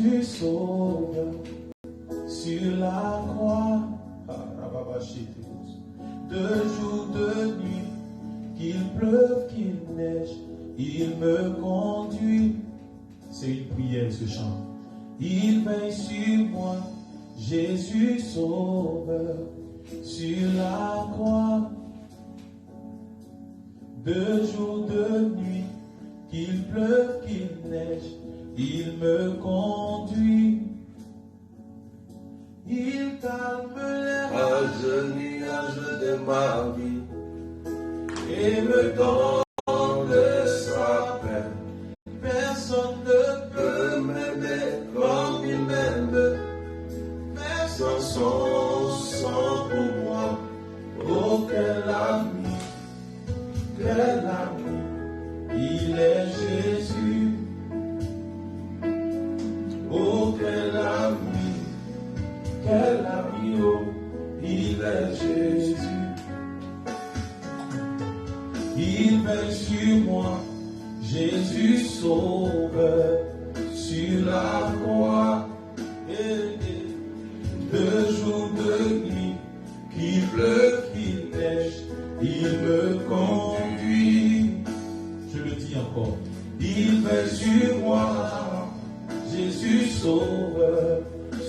Jésus sauve sur la croix. De jour, de nuit, qu'il pleuve, qu'il neige, il me conduit. C'est une prière, ce chant. Il veille sur moi, Jésus sauveur, sur la croix. De jour, de nuit, qu'il pleuve, qu'il neige, il me conduit. Il calme les nuages de ma vie et me donne sa paix. Personne ne peut m'aimer comme il m'aime. Personne sans pour moi. Oh, quel ami, il est Jésus. Oh, quel ami, oh, il est Jésus. Il veille sur moi, Jésus sauveur, sur la croix. De jour, de nuit, qu'il pleuve, qu'il neige, il me conduit. Je le dis encore. Il veille sur moi, Jésus sauveur,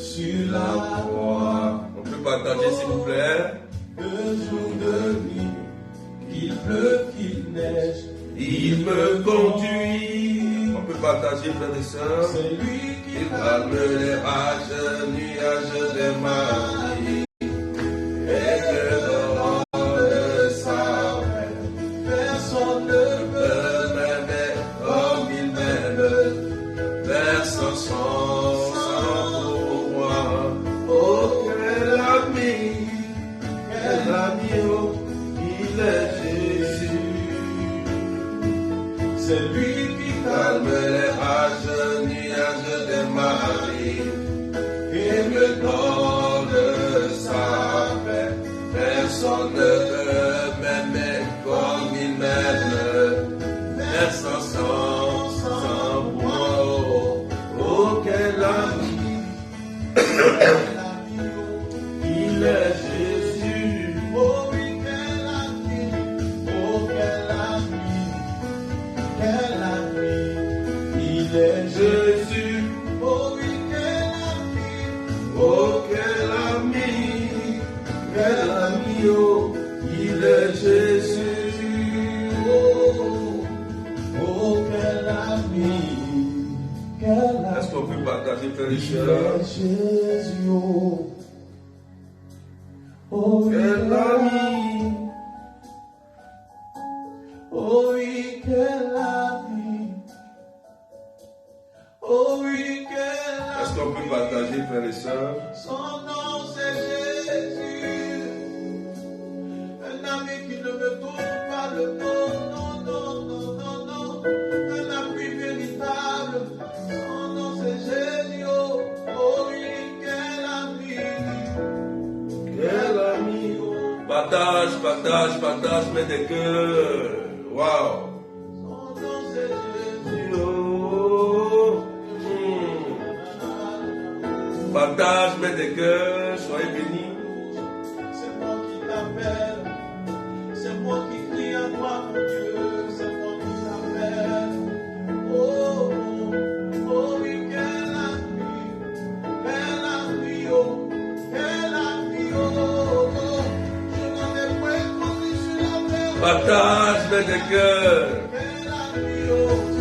sur la croix. On peut partager s'il vous plaît. De jour, de nuit, qu'il pleuve, qu'il neige, il me conduit. On peut partager, frères et sœurs. C'est lui qui calme les rages, nuages de ma vie. Et me donne sa paix. Personne ne peut m'aimer comme il m'aime. Personne sans pour moi. Oh, quel ami, oh, il est Jésus. C'est lui qui calme les rages, nuages de ma vie et me donne sa paix. Personne ne peut m'aimer comme il m'aime. Personne sans moi. Oh, quel ami, il est Jésus. Oh oui, quel ami, oh quel ami, il est Jésus. Oh oui, quel ami, Oh, quel ami, oh, il est Jésus. oh quel ami, Est-ce qu'on peut partager, frères et il sœurs? est Jésus. Oh oui, Quel ami, oh oui, quel ami, oh oui, quel ami. est-ce qu'on peut partager, frères et sœurs? Son nom c'est Jésus, un ami qui ne me tourne pas le dos, non, non, non, non, non, un ami véritable. Son nom c'est Jésus, oh, oh oui, quel ami, Quel ami, oh. Partage, mets des cœurs. Waouh. son nom c'est Jésus. Oh. Partage, mets des cœurs, soyez bénis. C'est moi qui t'appelle, c'est moi qui crie à toi, mon Dieu, c'est moi qui t'appelle. Oh, oh, oh, oui, quel ami, oh, oh, je n'en ai point connu sur la terre. Partage, mets des cœurs. Quel ami, oh,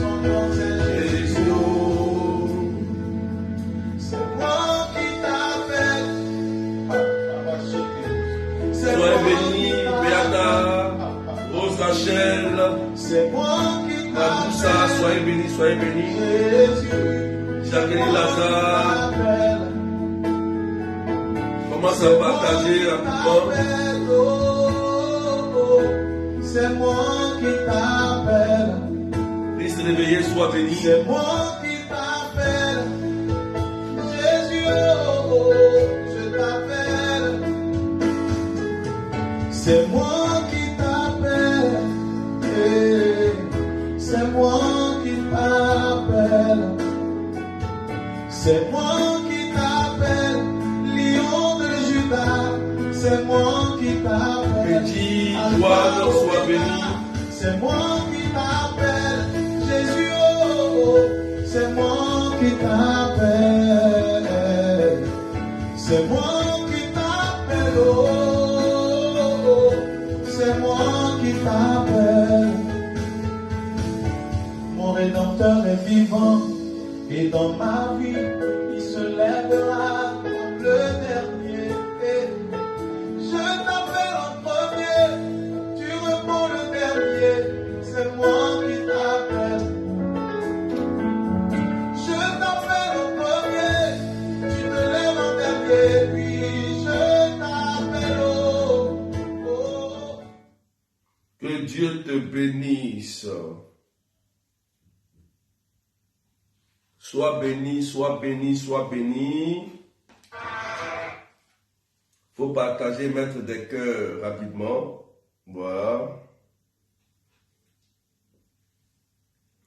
son nom c'est Jésus. C'est moi qui t'appelle. Soyez bénis, Béata, Rose Rachel, C'est moi qui Maboussa, t'appelle. soyez bénis. Jésus, Jacqueline Lazare, commence à partager à tout c'est moi qui t'appelle. Christ réveillé, sois béni. C'est moi qui t'appelle. Jésus, oh, je t'appelle. C'est moi qui t'appelle. C'est moi qui t'appelle. C'est moi qui t'appelle, lion de Judas. C'est moi qui t'appelle. Petit doigt soit béni. C'est moi qui t'appelle, Jésus. Oh, c'est moi qui t'appelle. C'est moi qui t'appelle. Oh, c'est moi qui t'appelle. Mon Rédempteur est vivant. Et dans ma vie, il se lèvera comme le dernier. Je t'appelle en premier, tu réponds le dernier. C'est moi qui t'appelle. Je t'appelle en premier, tu te lèves en dernier. Puis je t'appelle. Oh. Que Dieu te bénisse. Sois béni, sois béni, sois béni. Faut partager, mettre des cœurs rapidement. Voilà.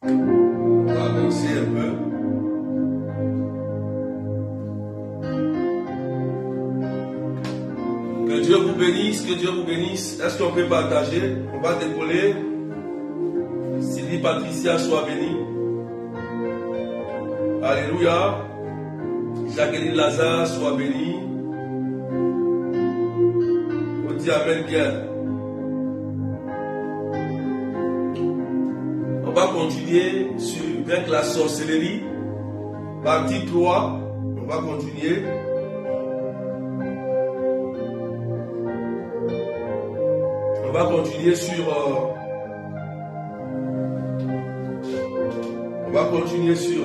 On va avancer un peu. Que Dieu vous bénisse, que Dieu vous bénisse. Est-ce qu'on peut partager? On va décoller. Sylvie Patricia, sois bénie. Alléluia. Jacqueline Lazare, sois bénie. On dit Amen bien. On va continuer avec la sorcellerie. Partie 3. On va continuer. On va continuer sur... On va continuer sur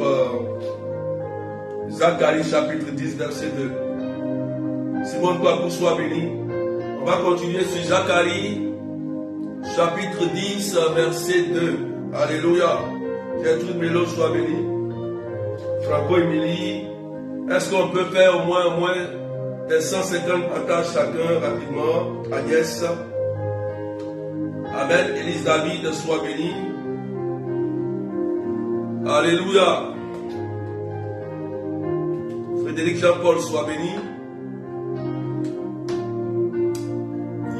Zacharie chapitre 10 verset 2. Simone Kouakou soit béni. On va continuer sur Zacharie chapitre 10 verset 2. Alléluia. Gertrude Melo soit béni. Franco Émilie. Est-ce qu'on peut faire au moins des 150 partages chacun rapidement? Agnès. Amen. Élise David soit béni. Alléluia. Frédéric Jean-Paul soit béni.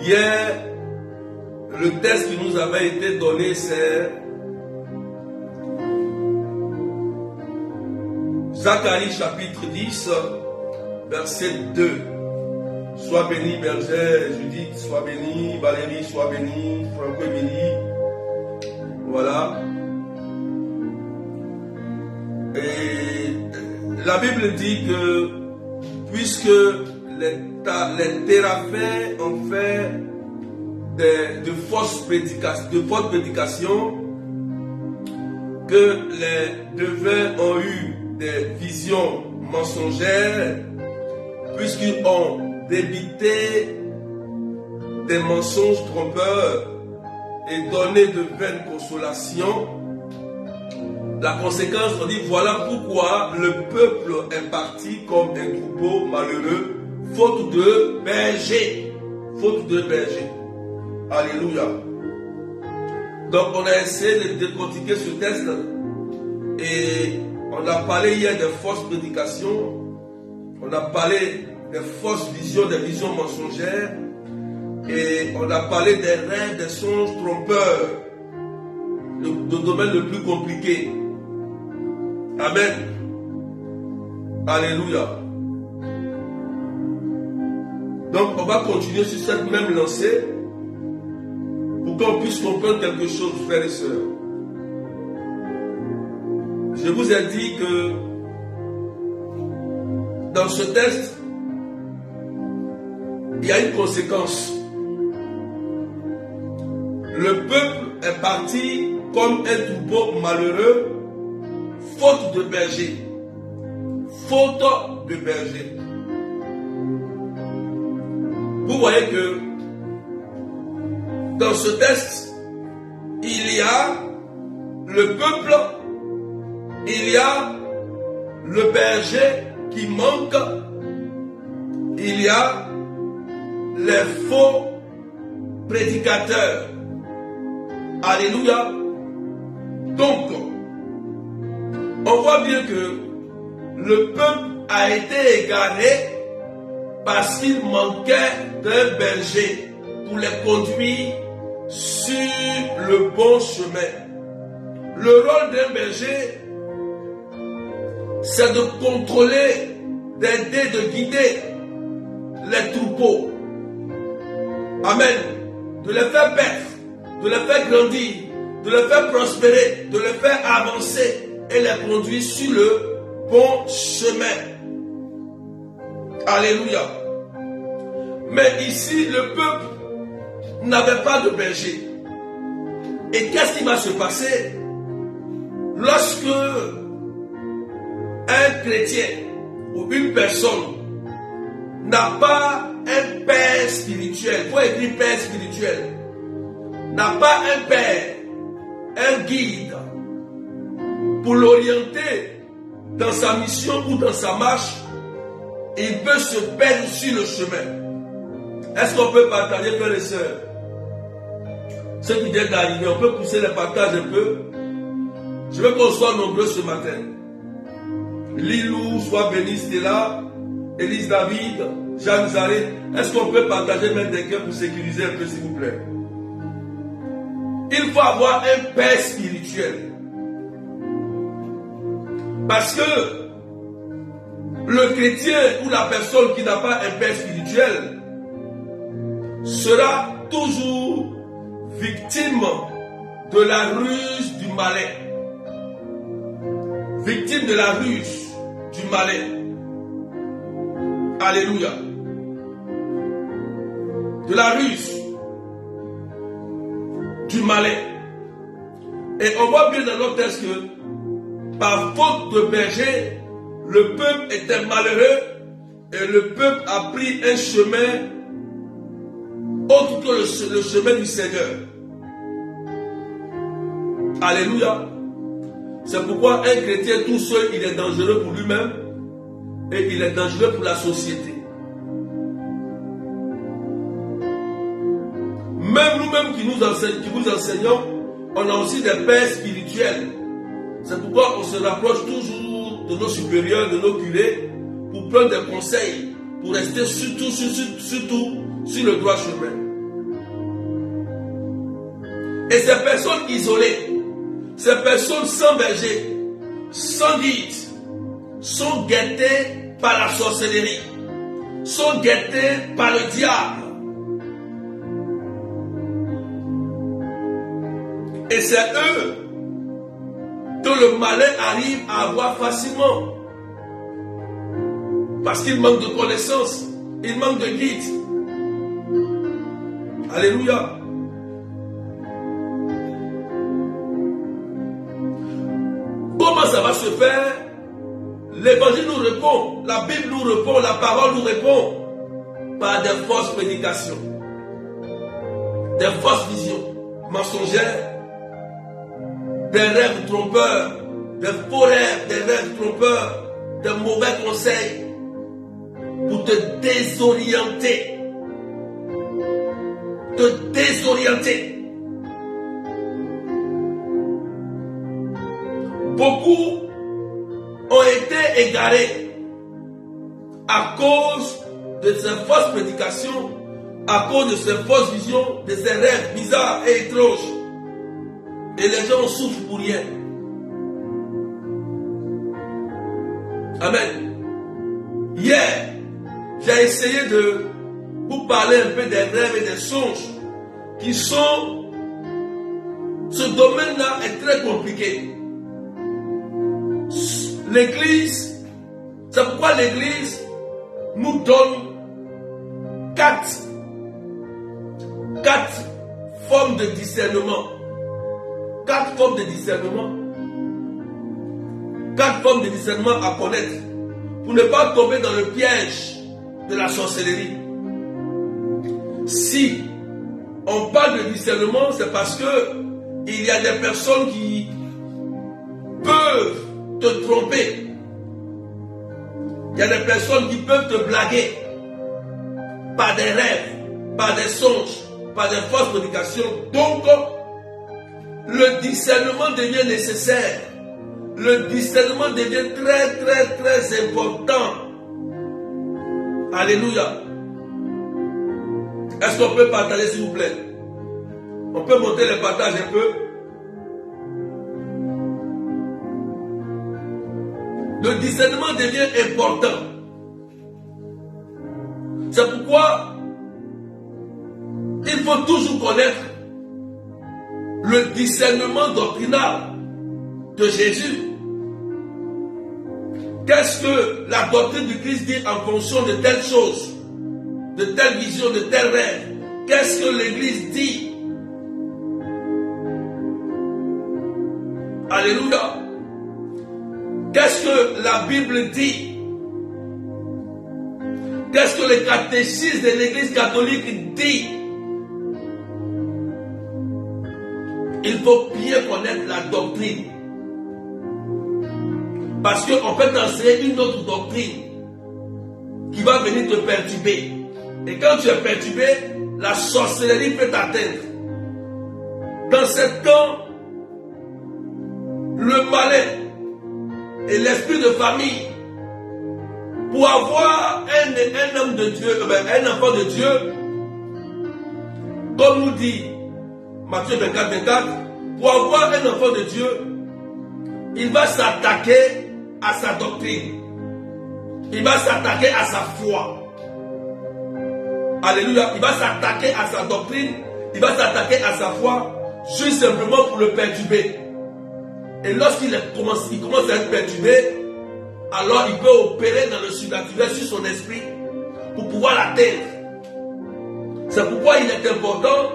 Hier, le texte qui nous avait été donné, c'est Zacharie chapitre 10, verset 2. Sois béni, Berger, Judith, sois béni, Valérie, sois béni, Franco Émilie. Voilà. Et la Bible dit que puisque les téraphins ont fait de fausses prédications, que les devins ont eu des visions mensongères, puisqu'ils ont débité des mensonges trompeurs et donné de vaines consolations. La conséquence, on dit, voilà pourquoi le peuple est parti comme un troupeau malheureux, faute de berger. Faute de berger. Alléluia. Donc on a essayé de décortiquer ce texte et on a parlé hier des fausses prédications, on a parlé des fausses visions, des visions mensongères, et on a parlé des rêves, des songes trompeurs, le domaine le plus compliqué. Amen. Alléluia. Donc on va continuer sur cette même lancée pour qu'on puisse comprendre quelque chose, frères et sœurs. Je vous ai dit que dans ce texte, il y a une conséquence. Le peuple est parti comme un troupeau malheureux, faute de berger. Faute de berger. Vous voyez que dans ce texte, il y a le peuple, il y a le berger qui manque, il y a les faux prédicateurs. Alléluia. Donc, on voit bien que le peuple a été égaré parce qu'il manquait d'un berger pour les conduire sur le bon chemin. Le rôle d'un berger, c'est de contrôler, d'aider, de guider les troupeaux. Amen. De les faire paître, de les faire grandir, de les faire prospérer, de les faire avancer et les conduire sur le bon chemin. Alléluia. Mais ici, le peuple n'avait pas de berger. Et qu'est-ce qui va se passer lorsque un chrétien ou une personne n'a pas un père spirituel, il faut écrire père spirituel, n'a pas un père, un guide pour l'orienter dans sa mission ou dans sa marche, il peut se perdre sur le chemin. Est-ce qu'on peut partager, frères et sœurs? Ceux qui viennent d'arriver, on peut pousser les partages un peu. Je veux qu'on soit nombreux ce matin. Lilou, soit béni, Stella, Élise David, Jeanne Zaré. Est-ce qu'on peut partager même des cœurs pour sécuriser un peu, s'il vous plaît? Il faut avoir un père spirituel. Parce que le chrétien ou la personne qui n'a pas un père spirituel sera toujours victime de la ruse du malin. Victime de la ruse du malin. Alléluia. De la ruse du malin. Et on voit bien dans notre texte que par faute de berger, le peuple était malheureux et le peuple a pris un chemin autre que le chemin du Seigneur. Alléluia. C'est pourquoi un chrétien tout seul, il est dangereux pour lui-même et il est dangereux pour la société. Même nous-mêmes qui vous enseignons, on a aussi des pères spirituels. C'est pourquoi on se rapproche toujours de nos supérieurs, de nos curés, pour prendre des conseils, pour rester surtout sur le droit chemin. Et ces personnes isolées, ces personnes sans berger, sans guide, sont guettées par la sorcellerie, sont guettées par le diable. Et c'est eux dont le malin arrive à avoir facilement. Parce qu'il manque de connaissances, il manque de guide. Alléluia. Comment ça va se faire? L'évangile nous répond, la Bible nous répond, la parole nous répond par des fausses prédications, des fausses visions mensongères, des rêves trompeurs, des faux rêves, des rêves trompeurs, des mauvais conseils pour te désorienter. Te désorienter. Beaucoup ont été égarés à cause de ces fausses prédications, à cause de ces fausses visions, de ces rêves bizarres et étranges. Et les gens souffrent pour rien. Amen. Hier, j'ai essayé de vous parler un peu des rêves et des songes qui sont... Ce domaine-là est très compliqué. L'Église, c'est pourquoi l'Église nous donne quatre formes de discernement. Quatre formes de discernement. Quatre formes de discernement à connaître pour ne pas tomber dans le piège de la sorcellerie. Si on parle de discernement, c'est parce que il y a des personnes qui peuvent te tromper. Il y a des personnes qui peuvent te blaguer par des rêves, par des songes, par des fausses prédications. Donc, le discernement devient nécessaire. le discernement devient très, très, très important. Alléluia. Est-ce qu'on peut partager, s'il vous plaît? On peut monter le partage un peu. Le discernement devient important. C'est pourquoi il faut toujours connaître le discernement doctrinal de Jésus. Qu'est-ce que la doctrine du Christ dit en fonction de telle chose, de telle vision, de tel rêve? Qu'est-ce que l'Église dit? Alléluia. Qu'est-ce que la Bible dit? Qu'est-ce que le catéchisme de l'Église catholique dit? Il faut bien connaître la doctrine. Parce qu'on peut t'enseigner une autre doctrine qui va venir te perturber. Et quand tu es perturbé, la sorcellerie peut t'atteindre. Dans ce temps, le malin et l'esprit de famille, pour avoir un homme de Dieu, un enfant de Dieu, comme nous dit Matthieu 24, 24, pour avoir un enfant de Dieu, il va s'attaquer à sa doctrine. Il va s'attaquer à sa foi. Alléluia. Il va s'attaquer à sa doctrine. Il va s'attaquer à sa foi, juste simplement pour le perturber. Et lorsqu'il commence à être perturbé, alors il peut opérer dans le surnaturel sur son esprit pour pouvoir l'atteindre. C'est pourquoi il est important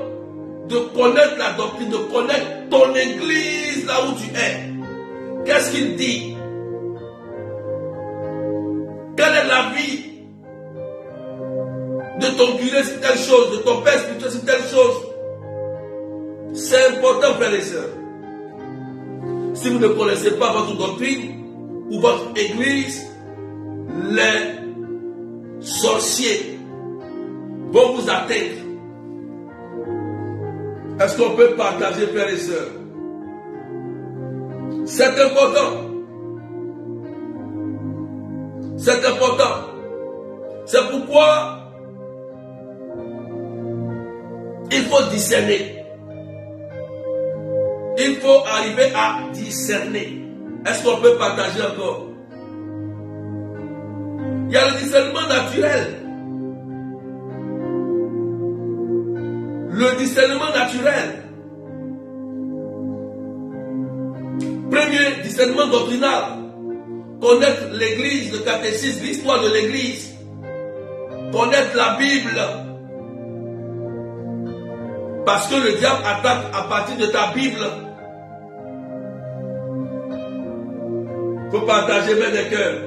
de connaître la doctrine, de connaître ton église là où tu es. Qu'est-ce qu'il dit? Quelle est la vie de ton curé sur telle chose, de ton père spirituel sur telle chose? C'est important, frères et sœurs. Si vous ne connaissez pas votre doctrine ou votre église, les sorciers vont vous atteindre. Est-ce qu'on peut partager, frères et sœurs? C'est important. C'est important. C'est pourquoi il faut discerner. Il faut arriver à discerner. Est-ce qu'on peut partager encore? Il y a le discernement naturel. Le discernement naturel. Premier discernement doctrinal. Connaître l'église, le catéchisme, l'histoire de l'église. Connaître la Bible. Parce que le diable attaque à partir de ta Bible. Il faut partager bien des cœurs.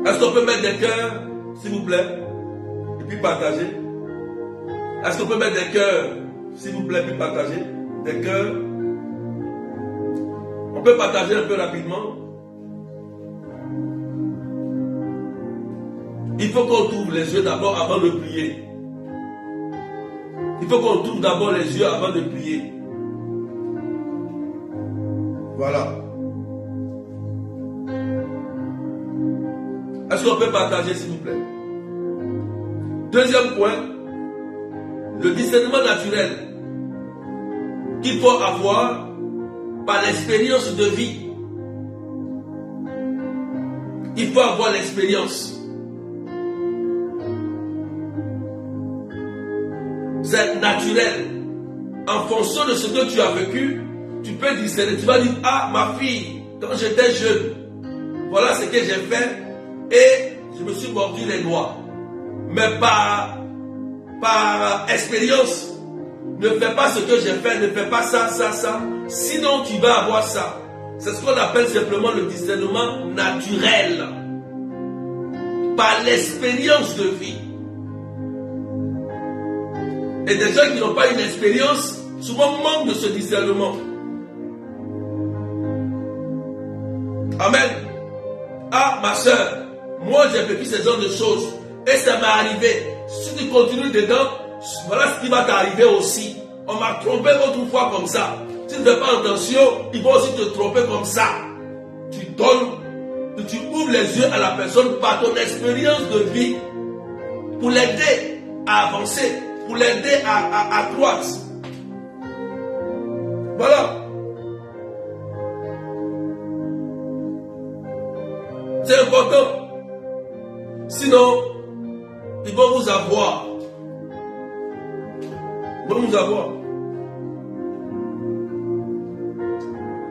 Est-ce qu'on peut mettre des cœurs, s'il vous plaît, et puis partager? Est-ce qu'on peut mettre des cœurs, s'il vous plaît, puis partager? Des cœurs. On peut partager un peu rapidement. Il faut qu'on ouvre les yeux d'abord avant de prier. Il faut qu'on ouvre d'abord les yeux avant de prier. Voilà. Est-ce qu'on peut partager, s'il vous plaît? Deuxième point, le discernement naturel qu'il faut avoir par l'expérience de vie. Il faut avoir l'expérience. C'est naturel. En fonction de ce que tu as vécu, tu peux discerner. Tu vas dire, ah, ma fille, quand j'étais jeune, voilà ce que j'ai fait et je me suis mordu les doigts. Mais par expérience, ne fais pas ce que j'ai fait, ne fais pas ça, ça, ça. Sinon, tu vas avoir ça. C'est ce qu'on appelle simplement le discernement naturel. Par l'expérience de vie. Et des gens qui n'ont pas une expérience, souvent manquent de ce discernement. Amen. Ah, ma soeur, moi j'ai vécu ce genre de choses. Et ça m'est arrivé. Si tu continues dedans, voilà ce qui va t'arriver aussi. on m'a trompé autrefois comme ça. Si tu ne fais pas attention, ils vont aussi te tromper comme ça. Tu donnes, tu ouvres les yeux à la personne par ton expérience de vie pour l'aider à avancer, pour l'aider à croître. Voilà. C'est important. Sinon, ils vont vous avoir. Ils vont vous avoir.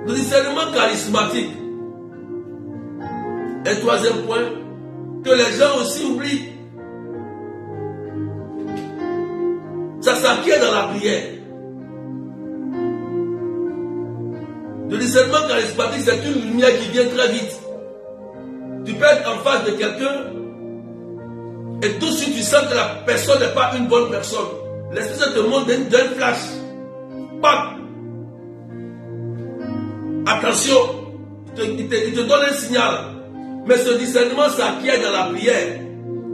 Le discernement charismatique. Et troisième point, que les gens aussi oublient. Ça s'acquiert dans la prière. Le discernement charismatique, c'est une lumière qui vient très vite. Tu peux être en face de quelqu'un et tout de suite tu sens que la personne n'est pas une bonne personne. L'Esprit te montre d'un flash. Bam! Attention, il te donne un signal. Mais ce discernement s'acquiert dans la prière,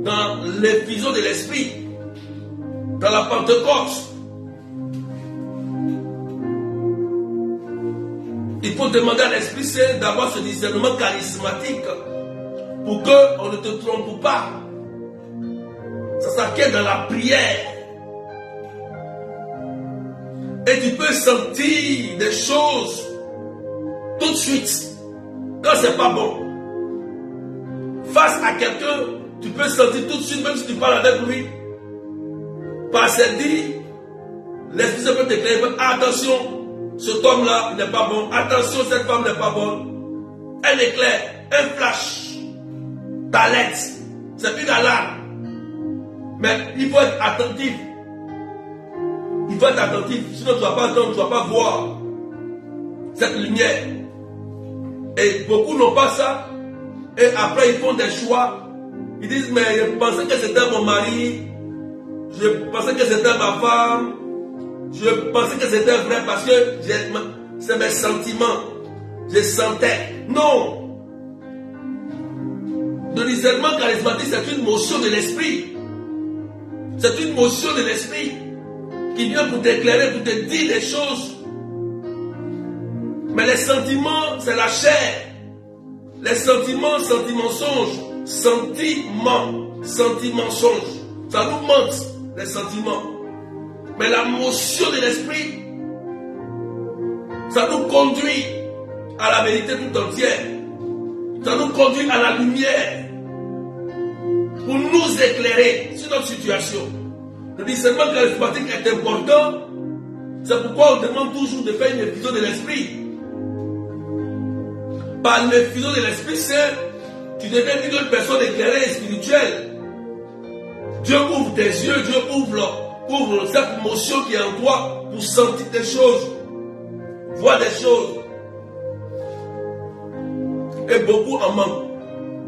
dans l'effusion de l'Esprit, dans la Pentecôte. Il faut demander à l'Esprit Saint d'avoir ce discernement charismatique pour qu'on ne te trompe pas. Ça s'acquiert dans la prière. Et tu peux sentir des choses tout de suite quand c'est pas bon. Face à quelqu'un, tu peux sentir tout de suite, même si tu parles avec lui. Par cette dit, l'Esprit Saint peut t'éclairer. Attention, cet homme-là n'est pas bon. Attention, cette femme n'est pas bonne. Un éclair, un flash, d'alerte. C'est une alarme. Mais il faut être attentif. Il faut être attentif. Sinon, tu ne vas pas entendre, tu ne vas pas voir cette lumière. Et beaucoup n'ont pas ça. Et après, ils font des choix. Ils disent, mais je pensais que c'était mon mari. Je pensais que c'était ma femme. Je pensais que c'était vrai parce que c'est mes sentiments. Je sentais. Non. Le discernement charismatique, c'est une motion de l'esprit. C'est une motion de l'esprit qui vient pour t'éclairer, pour te dire des choses. Mais les sentiments, c'est la chair. Les sentiments, sentimensonges. Sentimensonges. Ça nous mente, les sentiments. Mais la motion de l'esprit, ça nous conduit à la vérité tout entière. Ça nous conduit à la lumière pour nous éclairer sur notre situation. Le discernement charismatique est important. C'est pourquoi on demande toujours de faire une effusion de l'esprit. Par l'effusion de l'Esprit Saint, tu deviens une personne éclairée et spirituelle. Dieu ouvre tes yeux, Dieu ouvre cette motion qui est en toi pour sentir des choses, voir des choses. Et beaucoup en manquent.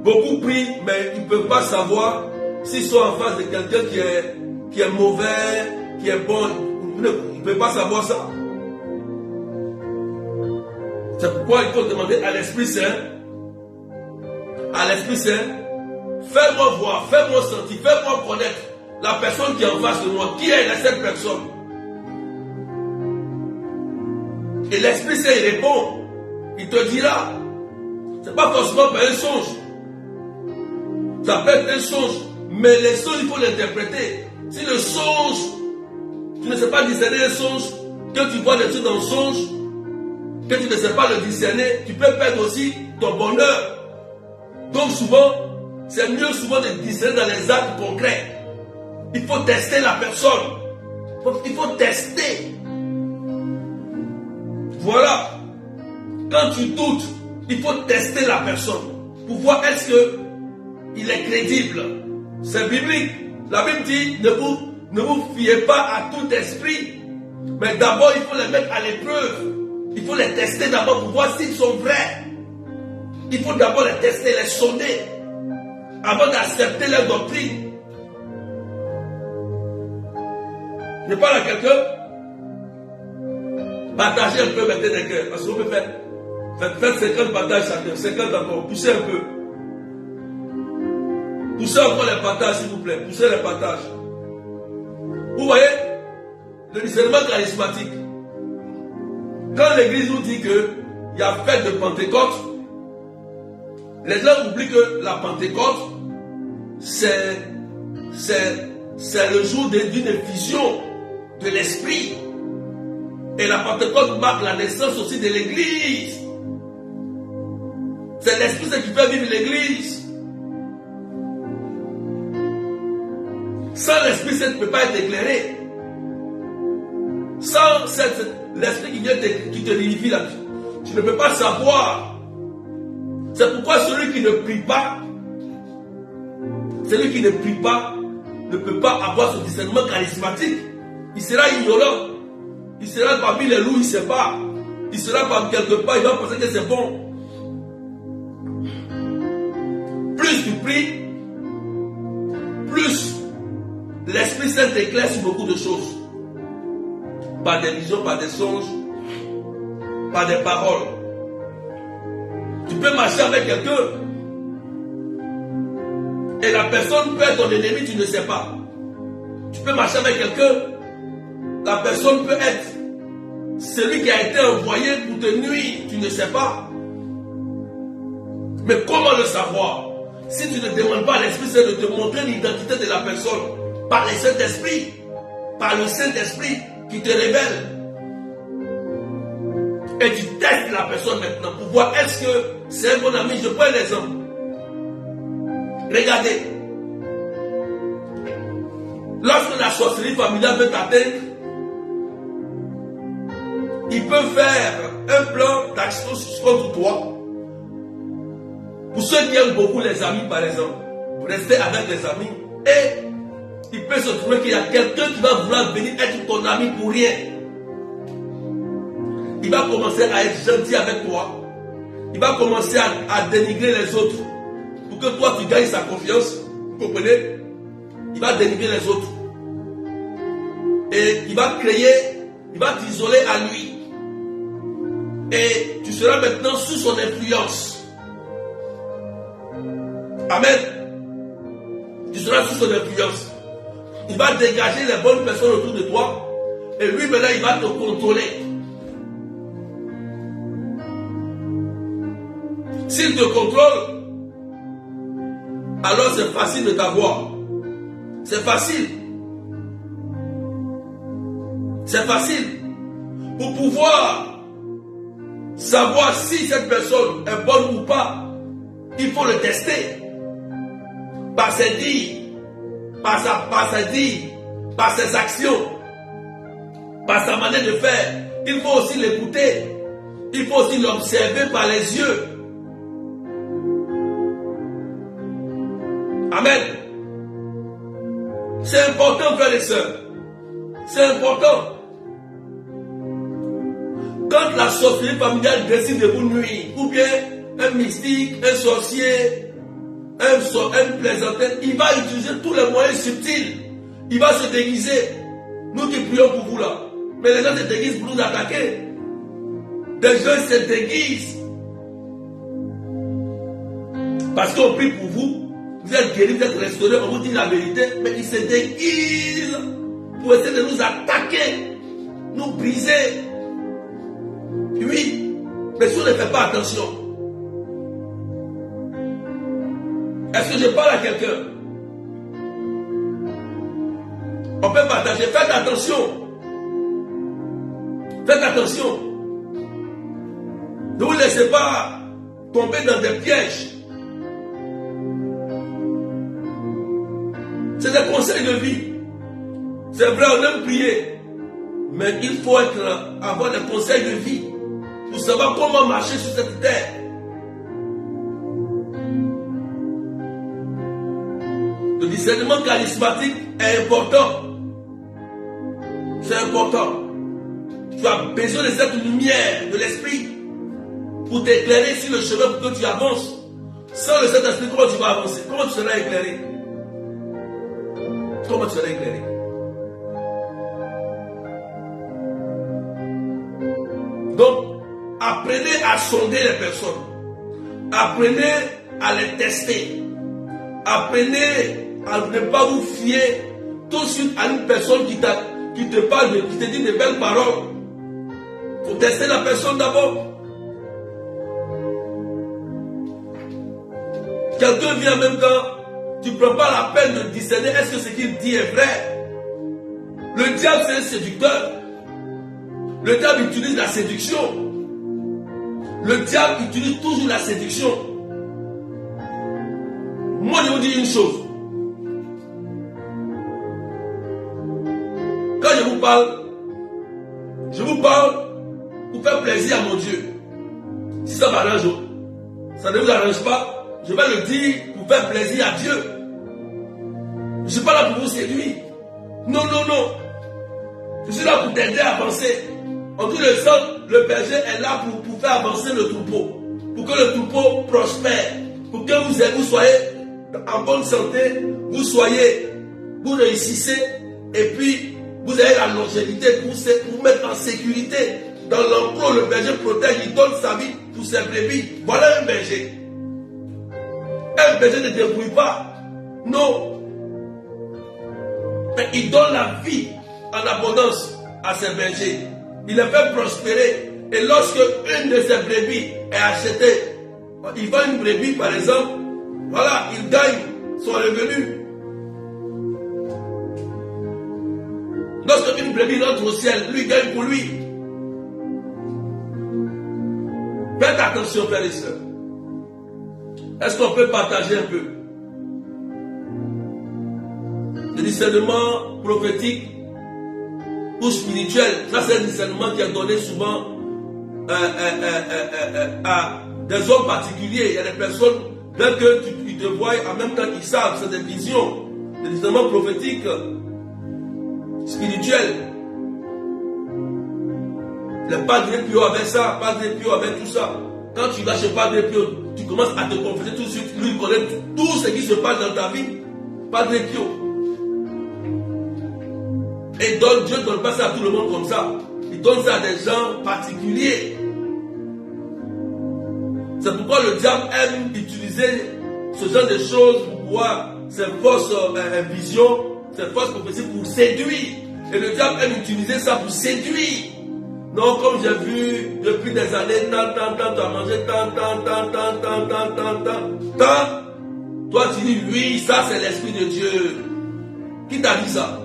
Beaucoup prient, mais ils ne peuvent pas savoir s'ils sont en face de quelqu'un qui est mauvais, qui est bon. Ils ne peuvent pas savoir ça. C'est pourquoi il faut demander à l'Esprit Saint, fais-moi voir, fais-moi sentir, fais-moi connaître la personne qui est en face de moi. Qui est cette personne? Et l'Esprit Saint il répond. Il te dira. Ce n'est pas forcément par un songe. Ça peut être un songe. Mais les songes, il faut l'interpréter. Si le songe, tu ne sais pas discerner un songe, que tu vois des trucs dans le songe, que tu ne sais pas le discerner, tu peux perdre aussi ton bonheur. Donc souvent, c'est mieux souvent de discerner dans les actes concrets. Il faut tester la personne. Il faut tester. Voilà. Quand tu doutes, il faut tester la personne pour voir est-ce qu'il est crédible. C'est biblique. La Bible dit, ne vous fiez pas à tout esprit, mais d'abord il faut les mettre à l'épreuve. Il faut les tester d'abord pour voir s'ils sont vrais. Il faut d'abord les tester, les sonder, avant d'accepter leur doctrine. Je parle à quelqu'un, partagez un peu maintenant des cœurs, parce qu'on peut faire. Faites 50 partages chacun, 50 encore, poussez un peu. Poussez encore les partages s'il vous plaît, poussez les partages. Vous voyez, le discernement charismatique. Quand l'église nous dit qu'il y a fête de Pentecôte, les gens oublient que la Pentecôte, c'est le jour d'une effusion de l'esprit. Et la Pentecôte marque la naissance aussi de l'église. C'est l'esprit qui fait vivre l'église. Sans l'esprit, ça ne peut pas être éclairé. Sans l'esprit qui vient qui te vivifie là, tu ne peux pas savoir. C'est pourquoi celui qui ne prie pas ne peut pas avoir ce discernement charismatique. Il sera ignorant. Il sera parmi les loups, il ne sait pas. Il sera parmi quelque part, il va penser que c'est bon. Plus tu pries, plus l'Esprit Saint t'éclaire sur beaucoup de choses. Par des visions, par des songes, par des paroles. Tu peux marcher avec quelqu'un et la personne peut être ton ennemi, tu ne sais pas. Tu peux marcher avec quelqu'un, la personne peut être celui qui a été envoyé pour te nuire, tu ne sais pas. Mais comment le savoir? Si tu ne demandes pas à l'Esprit Saint de te montrer l'identité de la personne, par le Saint-Esprit, par le Saint-Esprit qui te révèle. Et tu testes la personne maintenant pour voir est-ce que c'est un bon ami. Je prends l'exemple. Regardez. Lorsque la sorcellerie familiale veut t'atteindre, il peut faire un plan d'action contre toi. Pour ceux qui aiment beaucoup les amis, par exemple, vous restez avec les amis et il peut se trouver qu'il y a quelqu'un qui va vouloir venir être ton ami pour rien. Il va commencer à être gentil avec toi. Il va commencer à dénigrer les autres pour que toi tu gagnes sa confiance. Vous comprenez? Il va dénigrer les autres. Et il va t'isoler à lui. Et tu seras maintenant sous son influence. Amen. Tu seras sous son influence. Il va dégager les bonnes personnes autour de toi. Et lui maintenant il va te contrôler. S'il te contrôle, alors c'est facile de t'avoir. C'est facile. C'est facile. Pour pouvoir savoir si cette personne est bonne ou pas, il faut le tester. Par ses dires, par ses actions, par sa manière de faire. Il faut aussi l'écouter. Il faut aussi l'observer par les yeux. Amen. C'est important, frères et sœurs. C'est important. Quand la sorcellerie familiale décide de vous nuire, ou bien un mystique, un sorcier, un plaisantin, il va utiliser tous les moyens subtils. Il va se déguiser. Nous qui prions pour vous là. Mais les gens se déguisent pour nous attaquer. Des gens se déguisent. Parce qu'on prie pour vous. Vous êtes guéris, vous êtes restaurés, on vous dit la vérité. Mais ils se déguisent pour essayer de nous attaquer. Nous briser. Oui. Mais si on ne fait pas attention. Est-ce que je parle à quelqu'un? On peut partager. Faites attention. Faites attention. Ne vous laissez pas tomber dans des pièges. C'est des conseils de vie. C'est vrai, on aime prier. Mais il faut avoir des conseils de vie pour savoir comment marcher sur cette terre. Le discernement charismatique est important. C'est important. Tu as besoin de cette lumière de l'esprit pour t'éclairer sur le chemin pour que tu avances. Sans le Saint-Esprit, comment tu vas avancer? Comment tu seras éclairé? Comment tu seras éclairé? Donc, apprenez à sonder les personnes. Apprenez à les tester. Apprenez à ne pas vous fier tout de suite à une personne qui te parle, qui te dit de belles paroles. Il faut tester la personne d'abord. Quelqu'un vient en même temps, tu ne prends pas la peine de discerner est-ce que ce qu'il dit est vrai. Le diable, c'est un séducteur. Le diable utilise la séduction. Le diable utilise toujours la séduction. Moi, je vous dis une chose. Quand je vous parle pour faire plaisir à mon Dieu. Si ça m'arrange, ça ne vous arrange pas, je vais le dire pour faire plaisir à Dieu. Je ne suis pas là pour vous séduire. Non, non, non. Je suis là pour t'aider à avancer. En tout le sens, le berger est là pour faire avancer le troupeau. Pour que le troupeau prospère. Pour que vous soyez en bonne santé, vous réussissez, et puis vous avez la longévité pour vous mettre en sécurité. Dans l'enclos, le berger protège, il donne sa vie pour ses brebis. Voilà un berger. Un berger ne débrouille pas. Non. Mais il donne la vie en abondance à ses bergers. Il les fait prospérer. Et lorsque une de ses brebis est achetée, il vend une brebis par exemple, voilà, il gagne son revenu. Lorsque une brebis rentre au ciel, lui gagne pour lui. Faites attention, frères et sœurs. Est-ce qu'on peut partager un peu? Le discernement prophétique ou spirituel, ça c'est un discernement qui est donné souvent à des hommes particuliers. Il y a des personnes, bien que tu te voient, en même temps ils savent, c'est des visions. Le discernement prophétique, spirituel. Le Padre Pio avec ça, Padre Pio avec tout ça. Quand tu vas chez Padre Pio, tu commences à te confesser tout de suite. Lui, il connaît tout ce qui se passe dans ta vie. Padre Pio. Et donc, Dieu ne donne pas ça à tout le monde comme ça. Il donne ça à des gens particuliers. C'est pourquoi le diable aime utiliser ce genre de choses pour pouvoir, ses fausses visions, ses fausses prophéties pour séduire. Et le diable aime utiliser ça pour séduire. Non, comme j'ai vu depuis des années, tant, tu as mangé tant. Toi, tu dis, oui, ça c'est l'Esprit de Dieu. Qui t'a dit ça?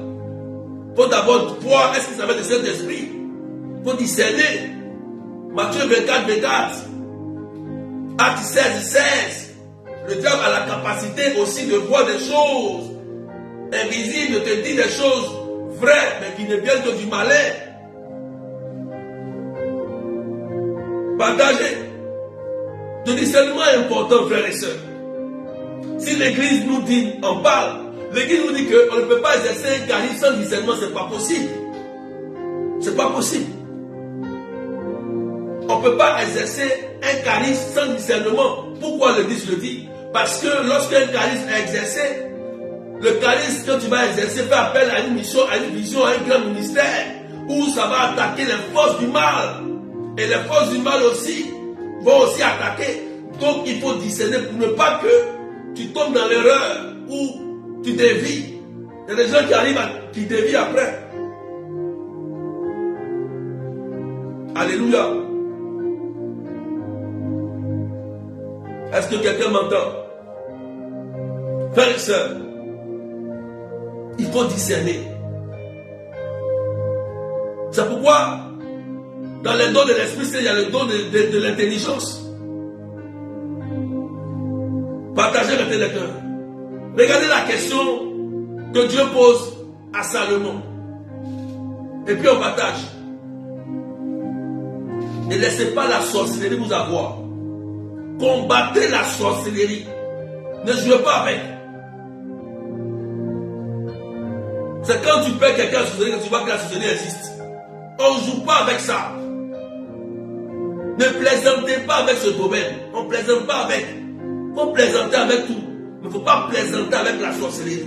Il faut d'abord voir, est-ce que ça va de cet esprit? Il faut discerner. Matthieu 24. Acte 16. Le diable a la capacité aussi de voir des choses invisibles, de te dire des choses vraies, mais qui ne viennent que du malin. Partagez. Le discernement est important, frères et sœurs. Si l'Église nous dit, on parle, l'Église nous dit qu'on ne peut pas exercer un charisme sans discernement, ce n'est pas possible. Ce n'est pas possible. On ne peut pas exercer un charisme sans discernement. Pourquoi l'Église le dit? Parce que lorsqu'un charisme est exercé, le charisme que tu vas exercer fait appel à une mission, à une vision, à un grand ministère, où ça va attaquer les forces du mal. Et les forces du mal aussi vont aussi attaquer. Donc il faut discerner pour ne pas que tu tombes dans l'erreur ou tu dévies. Il y a des gens qui arrivent qui dévient après. Alléluia. Est-ce que quelqu'un m'entend? Frères et sœurs, il faut discerner. C'est pourquoi dans les dons de l'Esprit, il y a le don de l'intelligence. Partagez maintenant les cœurs. Regardez la question que Dieu pose à Salomon. Et puis on partage. Ne laissez pas la sorcellerie vous avoir. Combattez la sorcellerie. Ne jouez pas avec. C'est quand tu perds quelqu'un à la sorcellerie que tu vois que la sorcellerie existe. On ne joue pas avec ça. Ne plaisantez pas avec ce domaine. On ne plaisante pas avec. Il faut plaisanter avec tout. Mais il ne faut pas plaisanter avec la sorcellerie.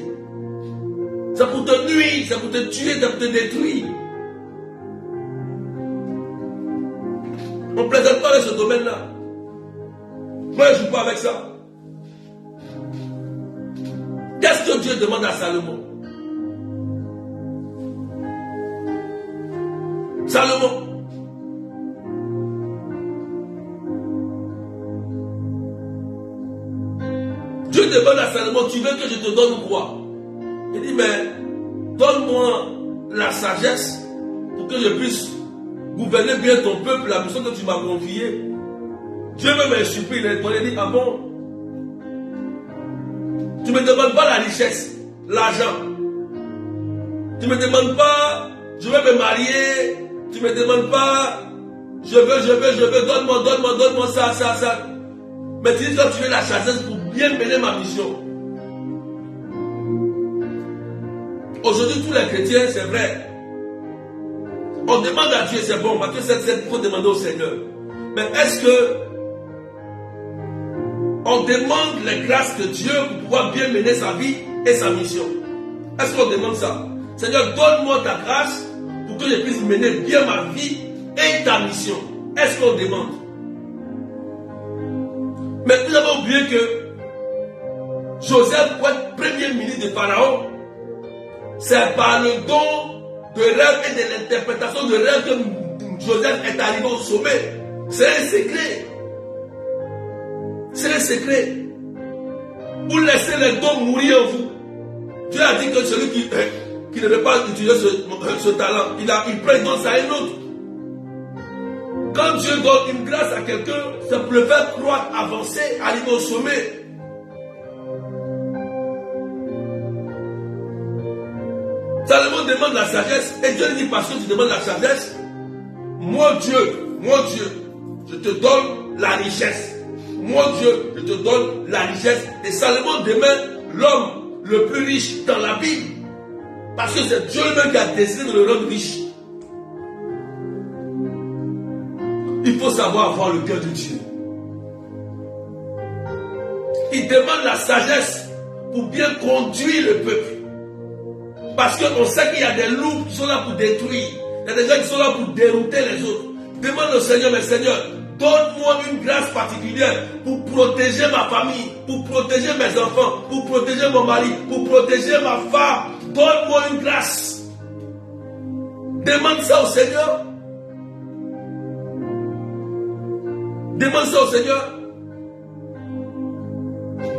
C'est pour te nuire, c'est pour te tuer, c'est pour te détruire. On ne plaisante pas avec ce domaine-là. Moi, je ne joue pas avec ça. Qu'est-ce que Dieu demande à Salomon? Salomon. Dieu demande à Salomon, tu veux que je te donne quoi? Il dit, mais donne-moi la sagesse pour que je puisse gouverner bien ton peuple, la mission que tu m'as confiée. Dieu me m'insuffle, il dit, ah bon? Tu ne me demandes pas la richesse, l'argent. Tu ne me demandes pas, je vais me marier. Tu ne me demandes pas, je veux, donne-moi ça. Mais tu dis que tu veux la sagesse pour bien mener ma mission. Aujourd'hui, tous les chrétiens, c'est vrai. On demande à Dieu, c'est bon, Matthieu 7, il faut demander au Seigneur. Mais est-ce que on demande les grâces de Dieu pour pouvoir bien mener sa vie et sa mission? Est-ce qu'on demande ça? Seigneur, donne-moi ta grâce pour que je puisse mener bien ma vie et ta mission. Est-ce qu'on demande? Mais nous avons oublié que Joseph, pour être premier ministre de Pharaon, c'est par le don de rêve et de l'interprétation de rêve que Joseph est arrivé au sommet. C'est un secret. C'est un secret. Vous laissez les dons mourir en vous. Dieu a dit que celui qui ne veut pas utiliser ce talent, il prend une don à un autre. Quand Dieu donne une grâce à quelqu'un, ça peut le faire croître, avancer, arriver au sommet. Salomon demande la sagesse et Dieu dit, parce que tu demandes la sagesse, moi Dieu, je te donne la richesse. Moi Dieu, je te donne la richesse. Et Salomon demande l'homme le plus riche dans la Bible. Parce que c'est Dieu lui-même qui a décidé de le rendre riche. Il faut savoir avoir le cœur de Dieu. Il demande la sagesse pour bien conduire le peuple. Parce qu'on sait qu'il y a des loups qui sont là pour détruire. Il y a des gens qui sont là pour dérouter les autres. Demande au Seigneur, mais Seigneur, donne-moi une grâce particulière pour protéger ma famille, pour protéger mes enfants, pour protéger mon mari, pour protéger ma femme. Donne-moi une grâce. Demande ça au Seigneur. Demande ça au Seigneur.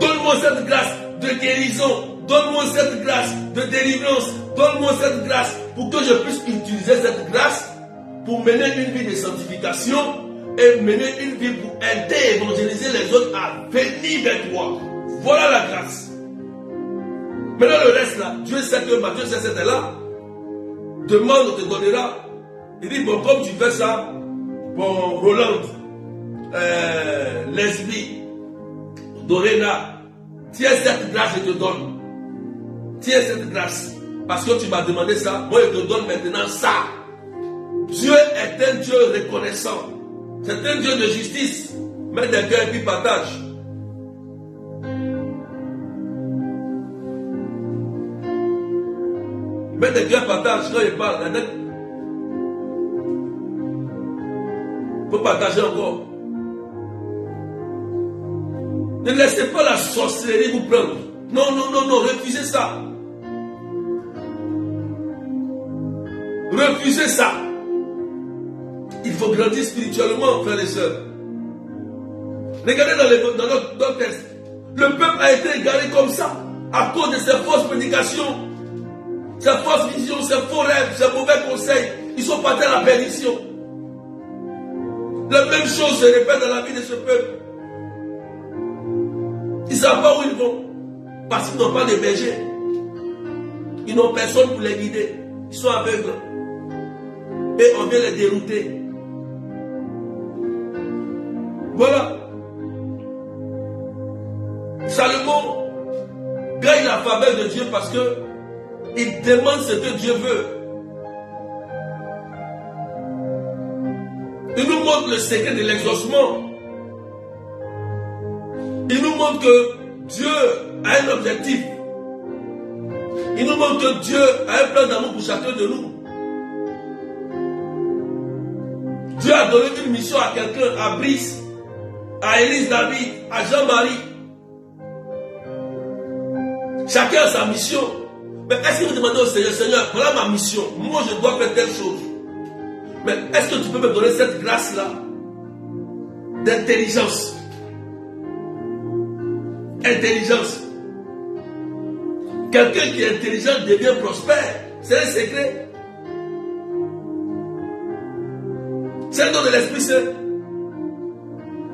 Donne-moi cette grâce de guérison. Donne-moi cette grâce de délivrance. Donne-moi cette grâce pour que je puisse utiliser cette grâce pour mener une vie de sanctification et mener une vie pour aider et évangéliser les autres à venir vers toi. Voilà la grâce. Maintenant le reste là, Dieu sait que Matthieu 7 est là. Demande, on te donnera. Il dit, bon, comme tu fais ça, bon, Roland, Leslie, Dorena, tiens cette grâce, je te donne. Tiens cette grâce. Parce que tu m'as demandé ça, moi je te donne maintenant ça. Dieu est un Dieu reconnaissant. C'est un Dieu de justice. Mets des cœurs et puis partage. Mets des cœurs et partage quand il parle. Il faut partager encore. Ne laissez pas la sorcellerie vous prendre. Non, refusez ça. Refusez ça. Il faut grandir spirituellement, frères et sœurs. Regardez dans notre texte. Le peuple a été égaré comme ça, à cause de ses fausses prédications, ses fausses visions, ses faux rêves, ses mauvais conseils. Ils sont partis à la perdition. La même chose se répète dans la vie de ce peuple. Ils ne savent pas où ils vont. Parce qu'ils n'ont pas de berger. Ils n'ont personne pour les guider. Ils sont aveugles. Et on vient les dérouter. Voilà. Salomon gagne la faveur de Dieu parce que il demande ce que Dieu veut. Il nous montre le secret de l'exaucement. Il nous montre que Dieu a un objectif. Il nous montre que Dieu a un plan d'amour pour chacun de nous. Dieu a donné une mission à quelqu'un, à Brice, à Élise David, à Jean-Marie. Chacun a sa mission. Mais est-ce que vous demandez au Seigneur, Seigneur, voilà ma mission. Moi, je dois faire telle chose. Mais est-ce que tu peux me donner cette grâce-là d'intelligence? Intelligence. Quelqu'un qui est intelligent devient prospère. C'est un secret. C'est le don de l'Esprit Saint.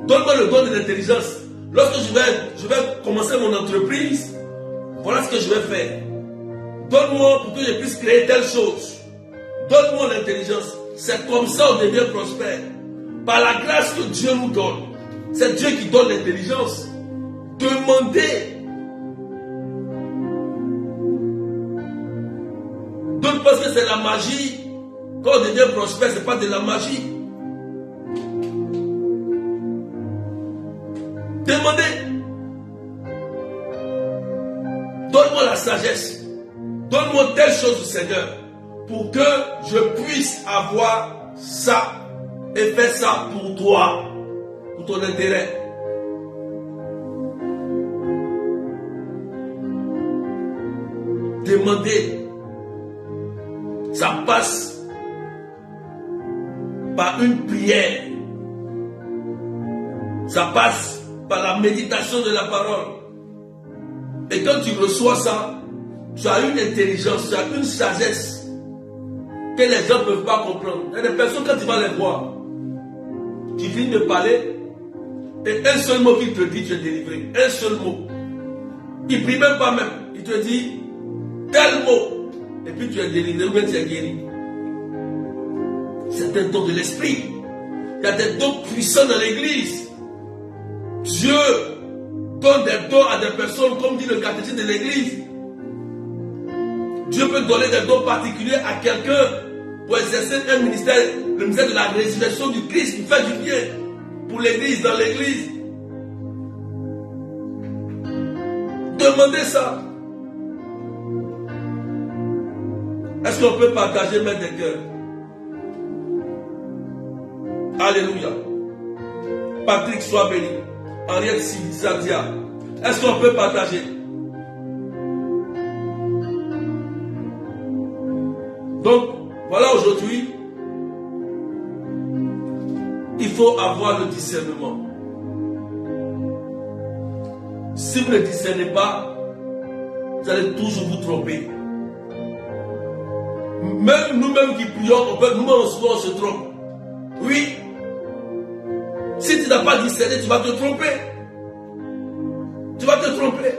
Donne-moi le don de l'intelligence. Lorsque je vais commencer mon entreprise, voilà ce que je vais faire. Donne-moi pour que je puisse créer telle chose. Donne-moi l'intelligence. C'est comme ça qu'on devient prospère. Par la grâce que Dieu nous donne. C'est Dieu qui donne l'intelligence. Demandez. D'autres pensent que c'est la magie. Quand on devient prospère, ce n'est pas de la magie. Demandez. Donne-moi la sagesse. Donne-moi telle chose du Seigneur pour que je puisse avoir ça et faire ça pour toi, pour ton intérêt. Demandez. Ça passe par une prière. Ça passe par la méditation de la parole. Et quand tu reçois ça, tu as une intelligence, tu as une sagesse que les gens ne peuvent pas comprendre. Il y a des personnes, quand tu vas les voir, tu finis de parler, et un seul mot qu'il te dit, tu es délivré. Un seul mot. Il ne prie même pas même. Il te dit tel mot, et puis tu es délivré ou bien tu es guéri. C'est un don de l'esprit. Il y a des dons puissants dans l'église. Dieu donne des dons à des personnes, comme dit le catéchisme de l'église. Dieu peut donner des dons particuliers à quelqu'un pour exercer un ministère, le ministère de la résurrection du Christ, pour faire du bien pour l'église, dans l'église. Demandez ça. Est-ce qu'on peut partager main des cœurs? Alléluia. Patrick, sois béni. Henriette Sadia. Est-ce qu'on peut partager? Donc, voilà aujourd'hui, il faut avoir le discernement. Si vous ne discernez pas, vous allez toujours vous tromper. Même nous-mêmes qui prions, nous-mêmes souvent on se trompe. Oui. Si tu n'as pas discerné, tu vas te tromper. Tu vas te tromper.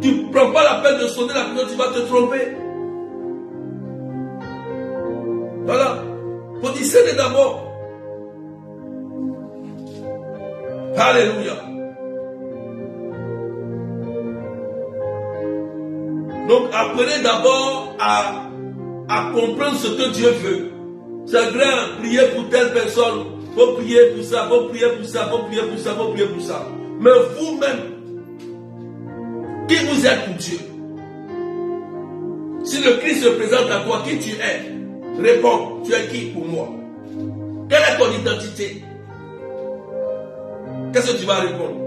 Tu ne prends pas la peine de sonner la prière, tu vas te tromper. Voilà. Il faut discerner d'abord. Alléluia. Donc apprenez d'abord à comprendre ce que Dieu veut. C'est grand, prier pour telle personne. Il faut prier pour ça, il faut prier pour ça, il faut prier pour ça, il faut prier pour ça. Mais vous-même, qui vous êtes pour Dieu? Si le Christ se présente à toi, qui tu es? Réponds, tu es qui pour moi? Quelle est ton identité? Qu'est-ce que tu vas répondre?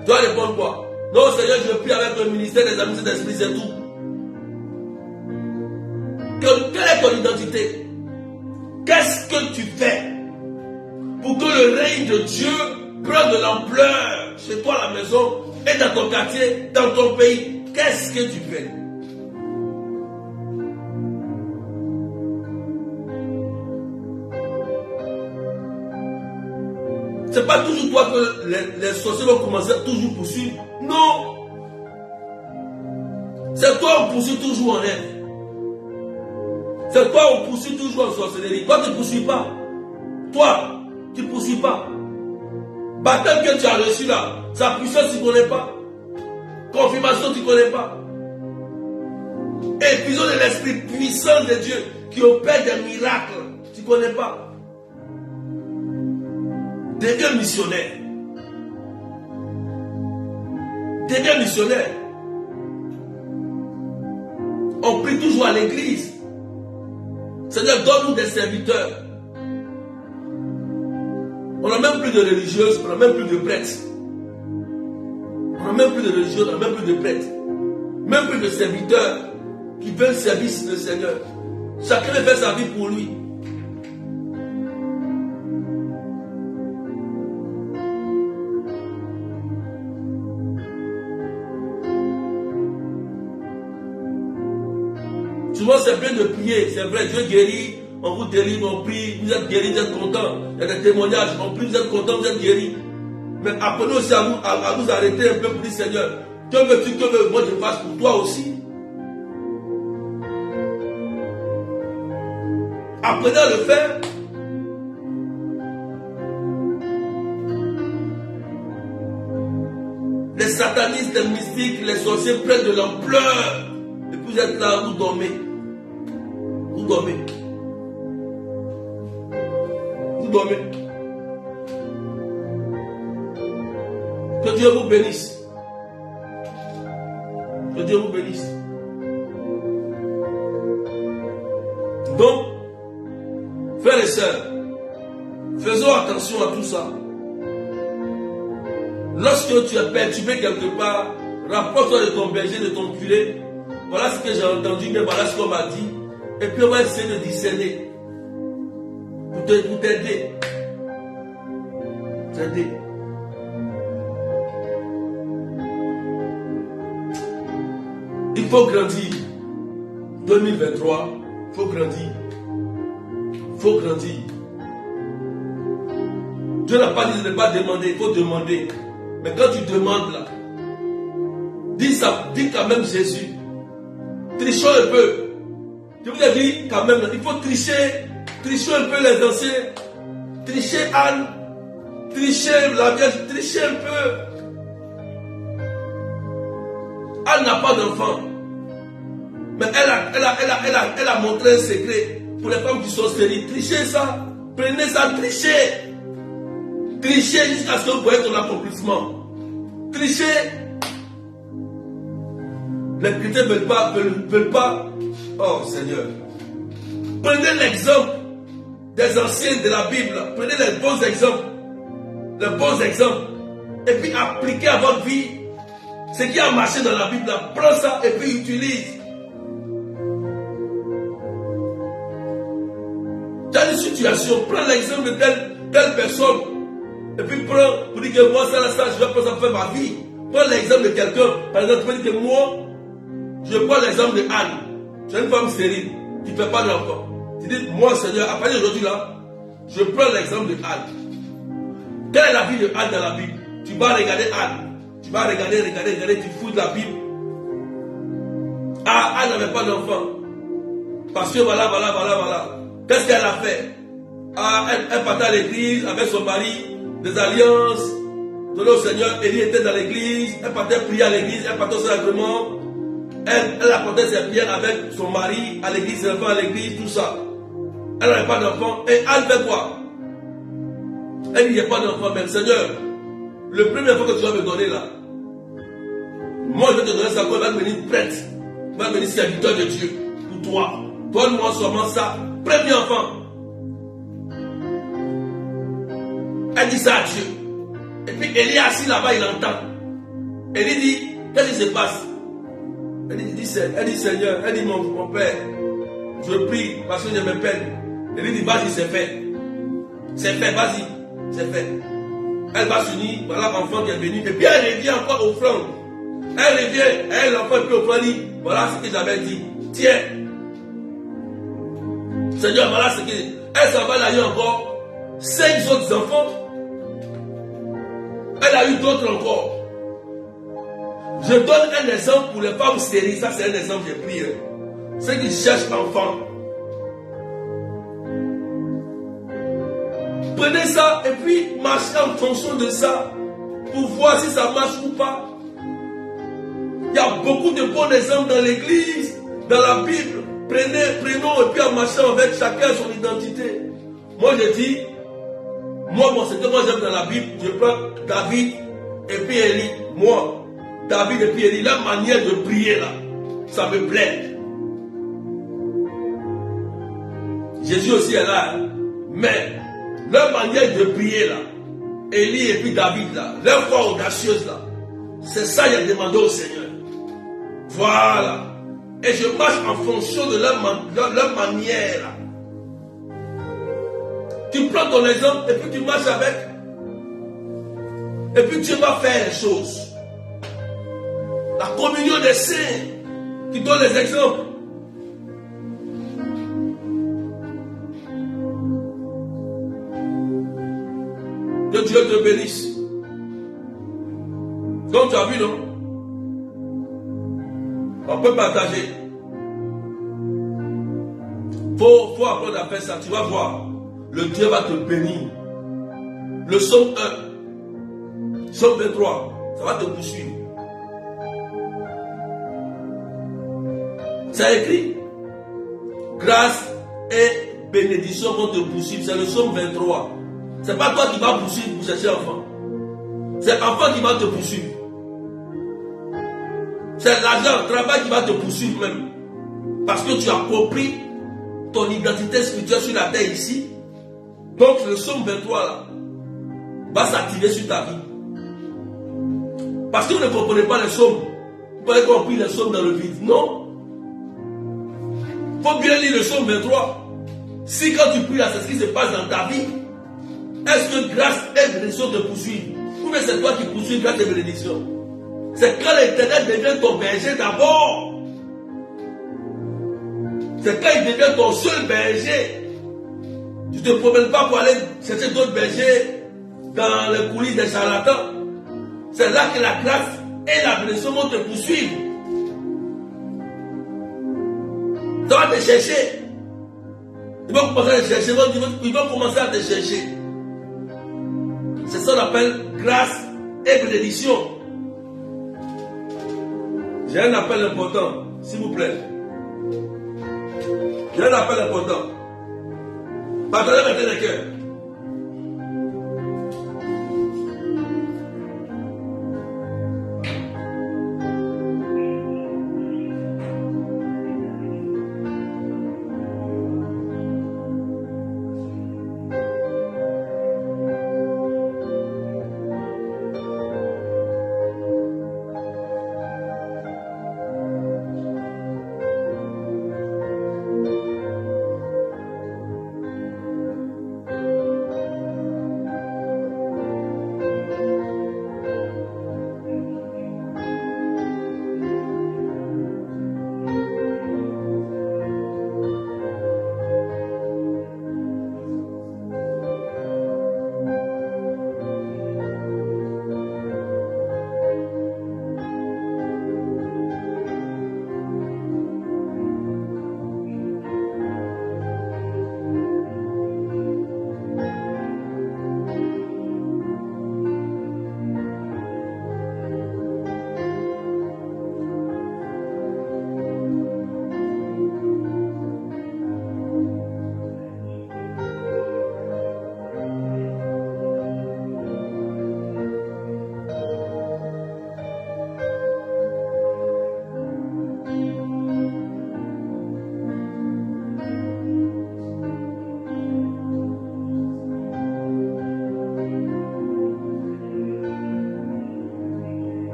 Tu dois répondre quoi? Non, Seigneur, je prie avec le ministère des amitiés d'esprit, c'est tout. Quelle est ton identité? Qu'est-ce que tu fais pour que le règne de Dieu prenne de l'ampleur chez toi à la maison et dans ton quartier, dans ton pays? Qu'est-ce que tu fais? C'est pas toujours toi que les sorciers vont commencer à toujours poursuivre. Non. C'est toi on poursuit toujours en rêve. C'est toi on poursuit toujours en sorcellerie. Toi tu ne poursuis pas. Toi, tu ne poursuis pas. Baptême que tu as reçu là, sa puissance tu ne connais pas. Confirmation tu ne connais pas. Effusion de l'esprit puissant de Dieu qui opère des miracles, tu ne connais pas. Deviens missionnaire. Deviens missionnaire. On prie toujours à l'église. Seigneur, donne-nous des serviteurs. On n'a même plus de religieuses, on n'a même plus de prêtres. On n'a même plus de religieuses, on n'a même plus de prêtres. Même plus de serviteurs qui veulent servir le Seigneur. Chacun veut faire sa vie pour lui. Souvent c'est bien de prier, c'est vrai, Dieu guérit, on vous délivre, on prie, vous êtes guéris, vous êtes contents. Il y a des témoignages, on prie, vous êtes contents, vous êtes guéris. Mais apprenez aussi à vous arrêter un peu pour dire Seigneur, que veux-tu que moi je fasse pour toi aussi? Apprenez à le faire. Les satanistes, les mystiques, les sorciers prennent de l'ampleur. Et puis vous êtes là, vous dormez. Vous dormez. Vous dormez. Que Dieu vous bénisse. Que Dieu vous bénisse. Donc, frères et sœurs, faisons attention à tout ça. Lorsque tu es perturbé quelque part, rapproche-toi de ton berger, de ton curé. Voilà ce que j'ai entendu, mais voilà ce qu'on m'a dit. Et puis on va essayer de discerner. Pour t'aider. T'aider. Il faut grandir. 2023, il faut grandir. Il faut grandir. Dieu n'a pas dit de ne pas demander, il faut demander. Mais quand tu demandes là, dis quand même Jésus. Trichons un peu. Je vous ai dit quand même, il faut tricher. Trichons un peu les anciens. Tricher Anne. Tricher la Vierge. Tricher un peu. Anne n'a pas d'enfant. Mais elle a montré un secret pour les femmes qui sont stériles. Trichez ça. Prenez ça, trichez. Trichez jusqu'à ce que vous voyez ton accomplissement. Trichez. Les chrétiens ne veulent pas. Oh Seigneur. Prenez l'exemple des anciens de la Bible. Prenez les bons exemples. Les bons exemples. Et puis appliquez à votre vie ce qui a marché dans la Bible. Prends ça et puis utilise. Tu as une situation. Prends l'exemple de telle personne. Et puis prends pour dire que moi, ça, je vais pas ça faire ma vie. Prends l'exemple de quelqu'un. Par exemple, tu peux dire que moi, je prends l'exemple de Anne. Tu es une femme stérile. Tu ne fais pas d'enfant. Tu dis, moi, Seigneur, à partir d'aujourd'hui là, je prends l'exemple de Anne. Quelle est la vie de Anne dans la Bible? Tu vas regarder Anne. Tu vas regarder, tu fouilles de la Bible. Ah, Anne n'avait pas d'enfant. Parce que voilà. Qu'est-ce qu'elle a fait? Ah, elle partait à l'église avec son mari, des alliances. Donné au Seigneur, Élie était dans l'église. Elle partait prier à l'église, elle partait au sacrement. Elle apportait ses prières avec son mari à l'église, ses enfants à l'église, tout ça. Elle n'avait pas d'enfant. Et elle fait quoi? Elle dit, il n'y a pas d'enfant, mais Seigneur, le premier enfant que tu vas me donner là, moi je vais te donner ça, quand il va devenir prêtre, il va devenir serviteur de Dieu pour toi. Donne-moi seulement ça, premier enfant. Elle dit ça à Dieu. Et puis Élie est assis là-bas, il entend. Élie dit, qu'est-ce qui se passe? Elle dit Seigneur, elle dit mon père, je prie parce que je me peine. Elle dit vas-y, c'est fait. C'est fait, vas-y, c'est fait. Elle va s'unir, voilà l'enfant qui est venu. Et puis elle revient encore au front. Elle revient, l'enfant est plus au front, dit voilà ce que j'avais dit. Tiens. Seigneur, voilà ce que. Elle s'en va, elle a eu encore 5 autres enfants. Elle a eu d'autres encore. Je donne un exemple pour les femmes stériles. Ça, c'est un exemple que j'ai pris. Ceux qui cherchent enfants. Prenez ça et puis marchez en fonction de ça pour voir si ça marche ou pas. Il y a beaucoup de bons exemples dans l'église, dans la Bible. Prenons et puis en marchant avec chacun son identité. Moi, je dis, ce que moi j'aime dans la Bible, je prends David et puis Élie. Moi. David et puis Élie, la manière de prier là, ça me plaît. Jésus aussi est là, hein? Mais leur manière de prier là, Élie et puis David là, leur foi audacieuse là, c'est ça qu'il a demandé au Seigneur. Voilà. Et je marche en fonction de leur manière. Tu prends ton exemple et puis tu marches avec. Et puis Dieu va faire les choses. La communion des saints qui donne les exemples. Que Dieu te bénisse. Donc tu as vu, non? On peut partager. Faut apprendre à faire ça. Tu vas voir. Le Dieu va te bénir. Le psaume 1, psaume 23, ça va te poursuivre. C'est écrit. Grâce et bénédiction vont te poursuivre. C'est le psaume 23. C'est pas toi qui vas poursuivre pour chercher enfant. C'est l'enfant qui va te poursuivre. C'est l'argent, le travail qui va te poursuivre même. Parce que tu as compris ton identité spirituelle sur la terre ici. Donc le psaume 23 là va s'activer sur ta vie. Parce que vous ne comprenez pas les psaumes. Vous avez compris les psaumes dans le vide. Non. Il faut bien lire le psaume 23. Si quand tu pries là, c'est ce qui se passe dans ta vie. Est-ce que grâce et bénédiction te poursuivent? Ou bien c'est toi qui poursuis grâce et bénédiction? C'est quand l'Éternel devient ton berger d'abord. C'est quand il devient ton seul berger. Tu ne te promènes pas pour aller chercher d'autres bergers dans les coulisses des charlatans. C'est là que la grâce et la bénédiction vont te poursuivre. Ça va te chercher. Ils vont commencer à te chercher. Ils vont commencer à te chercher. C'est ça qu'on appelle grâce et bénédiction. J'ai un appel important, s'il vous plaît. J'ai un appel important. Partagez maintenant les cœurs.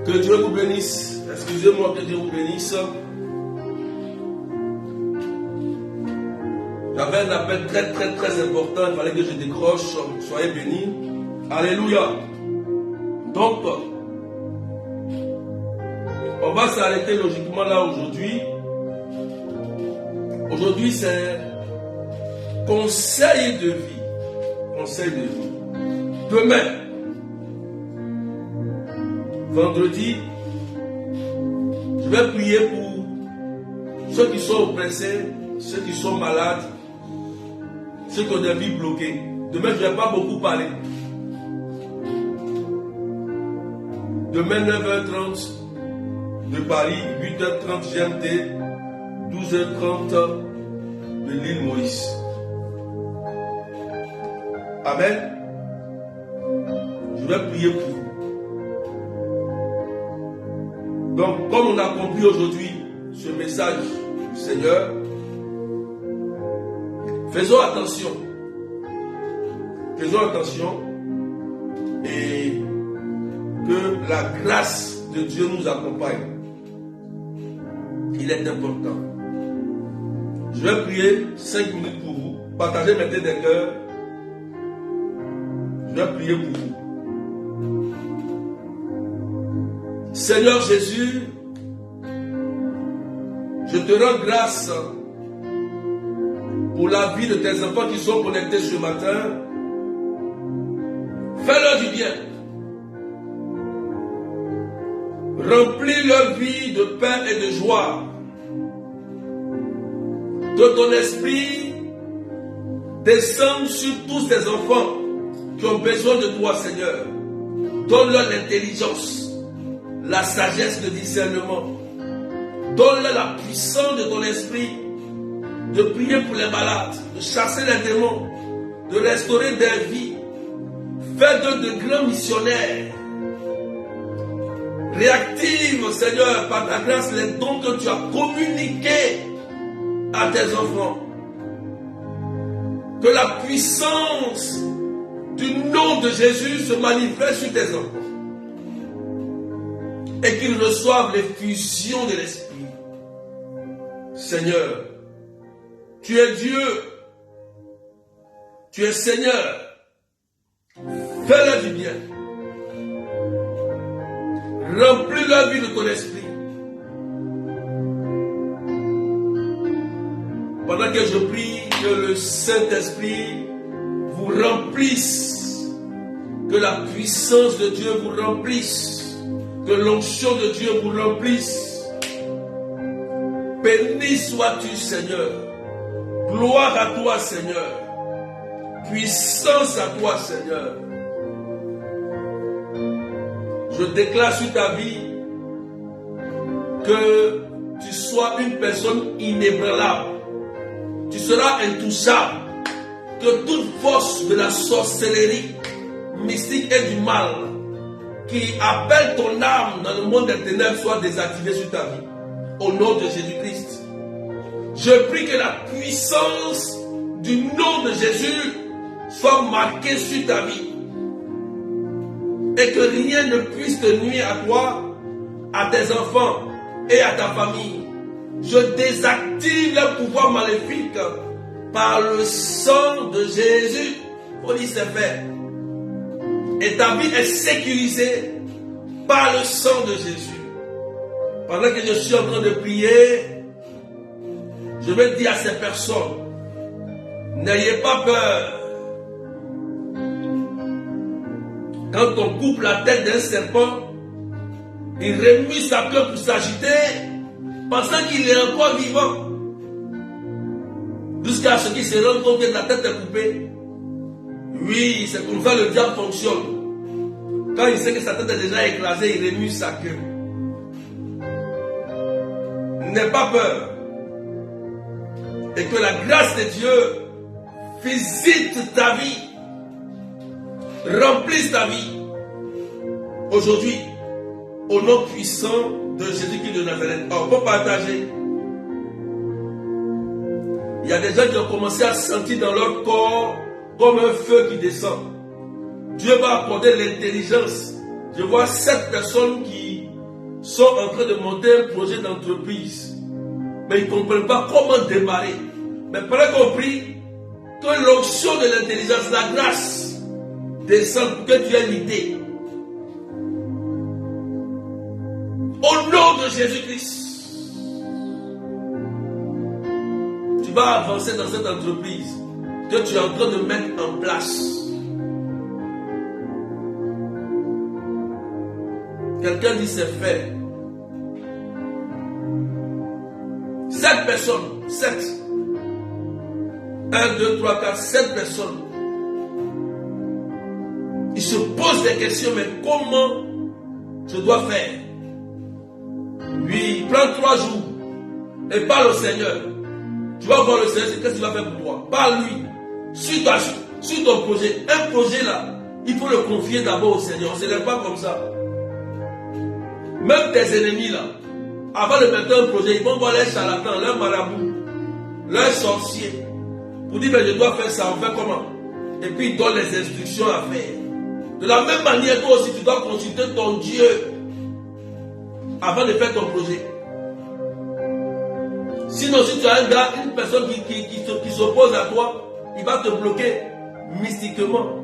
Que Dieu vous bénisse. Excusez-moi, que Dieu vous bénisse. J'avais un appel très important. Il fallait que je décroche. Soyez bénis. Alléluia. Donc, on va s'arrêter logiquement là aujourd'hui. Aujourd'hui, c'est conseil de vie. Conseil de vie. Demain, vendredi, je vais prier pour ceux qui sont oppressés, ceux qui sont malades, ceux qui ont des vies bloquées. Demain, je ne vais pas beaucoup parler. Demain, 9h30 de Paris, 8h30 GMT, 12h30 de l'île Maurice. Amen. Je vais prier pour vous. Donc, comme on a compris aujourd'hui ce message du Seigneur, faisons attention. Faisons attention et que la grâce de Dieu nous accompagne. Il est important. Je vais prier 5 minutes pour vous. Partagez maintenant des cœurs. Je vais prier pour vous. Seigneur Jésus, je te rends grâce pour la vie de tes enfants qui sont connectés ce matin. Fais-leur du bien. Remplis leur vie de paix et de joie. Que ton esprit descende sur tous tes enfants qui ont besoin de toi, Seigneur. Donne-leur l'intelligence, la sagesse, le discernement. Donne-leur la puissance de ton esprit de prier pour les malades, de chasser les démons, de restaurer des vies. Fais d'eux de grands missionnaires. Réactive, Seigneur, par ta grâce, les dons que tu as communiqués à tes enfants. Que la puissance du nom de Jésus se manifeste sur tes enfants. Et qu'ils reçoivent les fusions de l'Esprit. Seigneur, tu es Dieu. Tu es Seigneur. Fais-leur du bien. Remplis leur vie de ton esprit. Pendant que je prie, que le Saint-Esprit vous remplisse. Que la puissance de Dieu vous remplisse. Que l'onction de Dieu vous remplisse. Béni sois-tu, Seigneur. Gloire à toi, Seigneur. Puissance à toi, Seigneur. Je déclare sur ta vie que tu sois une personne inébranlable. Tu seras intouchable. Que toute force de la sorcellerie, mystique et du mal qui appelle ton âme dans le monde des ténèbres soit désactivée sur ta vie. Au nom de Jésus-Christ. Je prie que la puissance du nom de Jésus soit marquée sur ta vie. Et que rien ne puisse te nuire à toi, à tes enfants et à ta famille. Je désactive le pouvoir maléfique par le sang de Jésus. On dit c'est fait. Et ta vie est sécurisée par le sang de Jésus. Pendant que je suis en train de prier, je vais dire à ces personnes, n'ayez pas peur. Quand on coupe la tête d'un serpent, il remue sa queue pour s'agiter, pensant qu'il est encore vivant. Jusqu'à ce qu'il se rende compte que la tête est coupée. Oui, c'est comme ça le diable fonctionne. Quand il sait que sa tête est déjà écrasée, il remue sa queue. N'aie pas peur. Et que la grâce de Dieu visite ta vie. Remplisse ta vie. Aujourd'hui, au nom puissant de Jésus-Christ de Nazareth. On peut partager. Il y a des gens qui ont commencé à sentir dans leur corps comme un feu qui descend. Dieu va accorder l'intelligence. Je vois 7 personnes qui sont en train de monter un projet d'entreprise, mais ils ne comprennent pas comment démarrer. Mais prenez compris que l'onction de l'intelligence, la grâce, descend pour que tu aies l'idée. Au nom de Jésus-Christ, tu vas avancer dans cette entreprise que tu es en train de mettre en place. Quelqu'un dit c'est fait. 7 personnes, 7. 1, 2, 3, 4, 7 personnes. Ils se posent des questions, mais comment je dois faire? Lui, il prend 3 jours et parle au Seigneur. Tu vas voir le Seigneur, c'est qu'est-ce qu'il va faire pour toi? Parle-lui. Sur ton projet. Un projet là, il faut le confier d'abord au Seigneur. On ne se lève pas comme ça. Même tes ennemis là, avant de mettre un projet, ils vont voir les charlatans, leurs marabouts, leurs sorciers, pour dire mais je dois faire ça, on fait comment? Et puis ils donnent les instructions à faire. De la même manière, toi aussi, tu dois consulter ton Dieu avant de faire ton projet. Sinon, si tu as un gars, une personne qui s'oppose à toi, il va te bloquer mystiquement.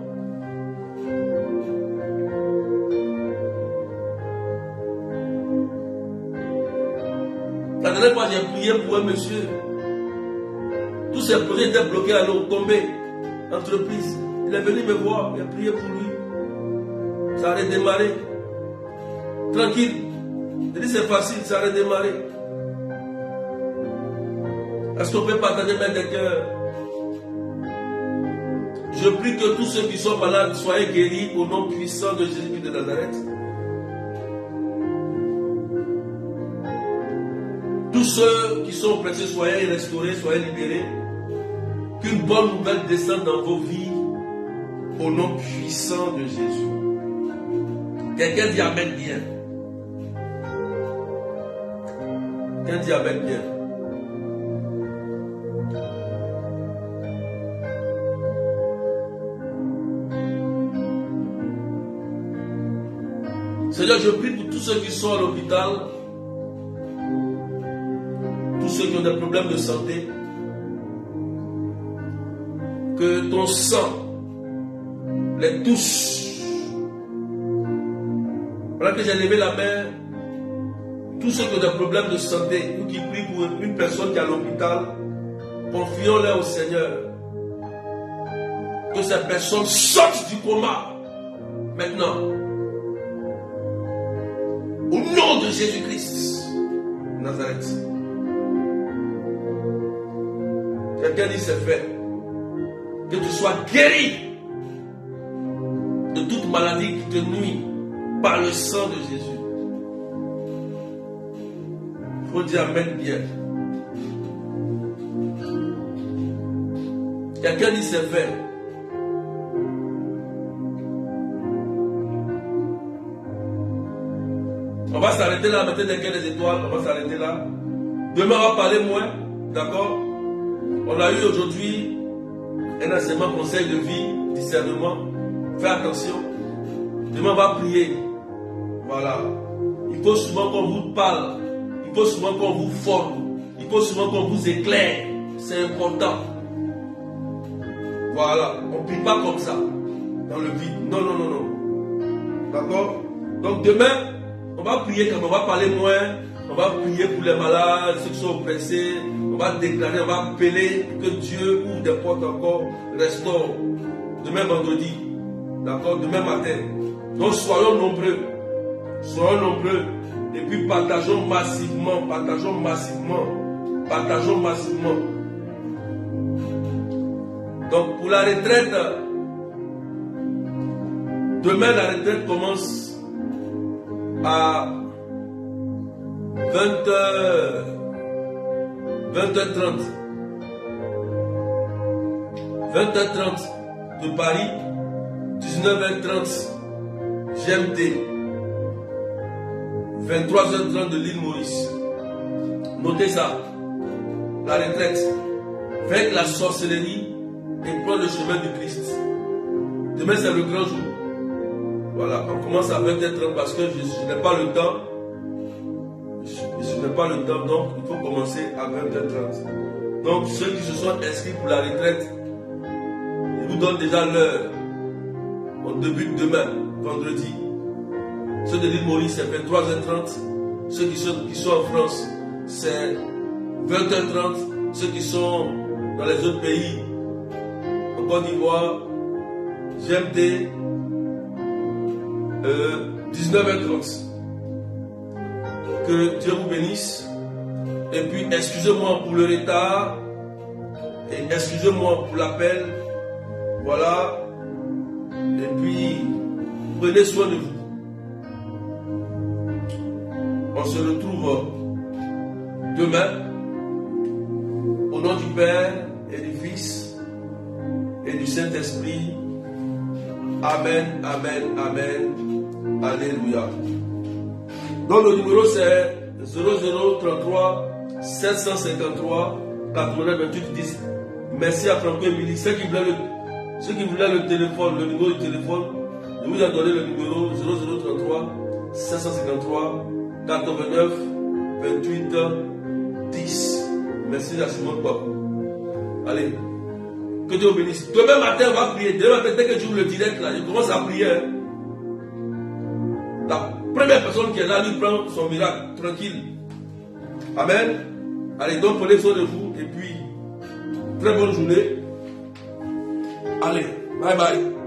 La dernière fois, j'ai prié pour un monsieur. Tous ses projets étaient bloqués à l'eau, tombés. Entreprise. Il est venu me voir, j'ai prié pour lui. Ça a redémarré. Tranquille. J'ai dit c'est facile, ça a redémarré. Est-ce qu'on peut partager même des cœurs? Je prie que tous ceux qui sont malades soient guéris au nom puissant de Jésus de Nazareth. Tous ceux qui sont oppressés, soyez restaurés, soyez libérés. Qu'une bonne nouvelle descende dans vos vies au nom puissant de Jésus. Quelqu'un dit Amen bien. Quelqu'un dit Amen bien. Seigneur, je prie pour tous ceux qui sont à l'hôpital, tous ceux qui ont des problèmes de santé, que ton sang les touche. Voilà que j'ai levé la main, tous ceux qui ont des problèmes de santé ou qui prient pour une personne qui est à l'hôpital, confions-les au Seigneur. Que cette personne sorte du coma maintenant. Au nom de Jésus-Christ, Nazareth. Quelqu'un dit c'est fait. Que tu sois guéri de toute maladie qui te nuit par le sang de Jésus. Il faut dire Amen bien. Quelqu'un dit c'est fait. On va s'arrêter là, mettez des étoiles, on va s'arrêter là. Demain, on va parler moins, d'accord? On a eu aujourd'hui un enseignement conseil de vie, discernement. Fais attention. Demain, on va prier. Voilà. Il faut souvent qu'on vous parle. Il faut souvent qu'on vous forme. Il faut souvent qu'on vous éclaire. C'est important. Voilà. On ne prie pas comme ça, dans le vide. Non, non, non, non. D'accord? Donc demain, on va prier comme on va parler moins, on va prier pour les malades, ceux qui sont oppressés, on va déclarer, on va appeler que Dieu ouvre des portes encore, restaure. Demain vendredi, d'accord, demain matin. Donc soyons nombreux, et puis partageons massivement. Donc pour la retraite, demain la retraite commence à 20h30 de Paris, 19h30 GMT, 23h30 de l'île Maurice. Notez ça, la retraite, vaincre la sorcellerie et prendre le chemin du Christ. Demain c'est le grand jour. Voilà, on commence à 20h30 parce que je n'ai pas le temps je n'ai pas le temps, donc il faut commencer à 20h30. Donc ceux qui se sont inscrits pour la retraite, je vous donne déjà l'heure. On débute demain, vendredi. Ceux de l'île Maurice, c'est 23h30. Ceux qui sont en France, c'est 20h30. Ceux qui sont dans les autres pays, en Côte d'Ivoire, GMT, 19h30. Que Dieu vous bénisse. Et puis, excusez-moi pour le retard. Et excusez-moi pour l'appel. Voilà. Et puis, prenez soin de vous. On se retrouve demain. Au nom du Père et du Fils et du Saint-Esprit. Amen, amen, amen. Alléluia. Donc le numéro c'est 0033 753 89 28 10. Merci à Franco Émilie. Ceux qui voulaient le téléphone, le numéro du téléphone, je vous ai donné le numéro 0033 753 89 28 10. Merci à Simone Pop. Allez, que Dieu vous bénisse. Demain matin, on va prier. Demain matin, dès que j'ouvre le direct, là, je commence à prier. La première personne qui est là, lui prend son miracle, tranquille. Amen. Allez, donc prenez soin de vous et puis, très bonne journée. Allez, bye bye.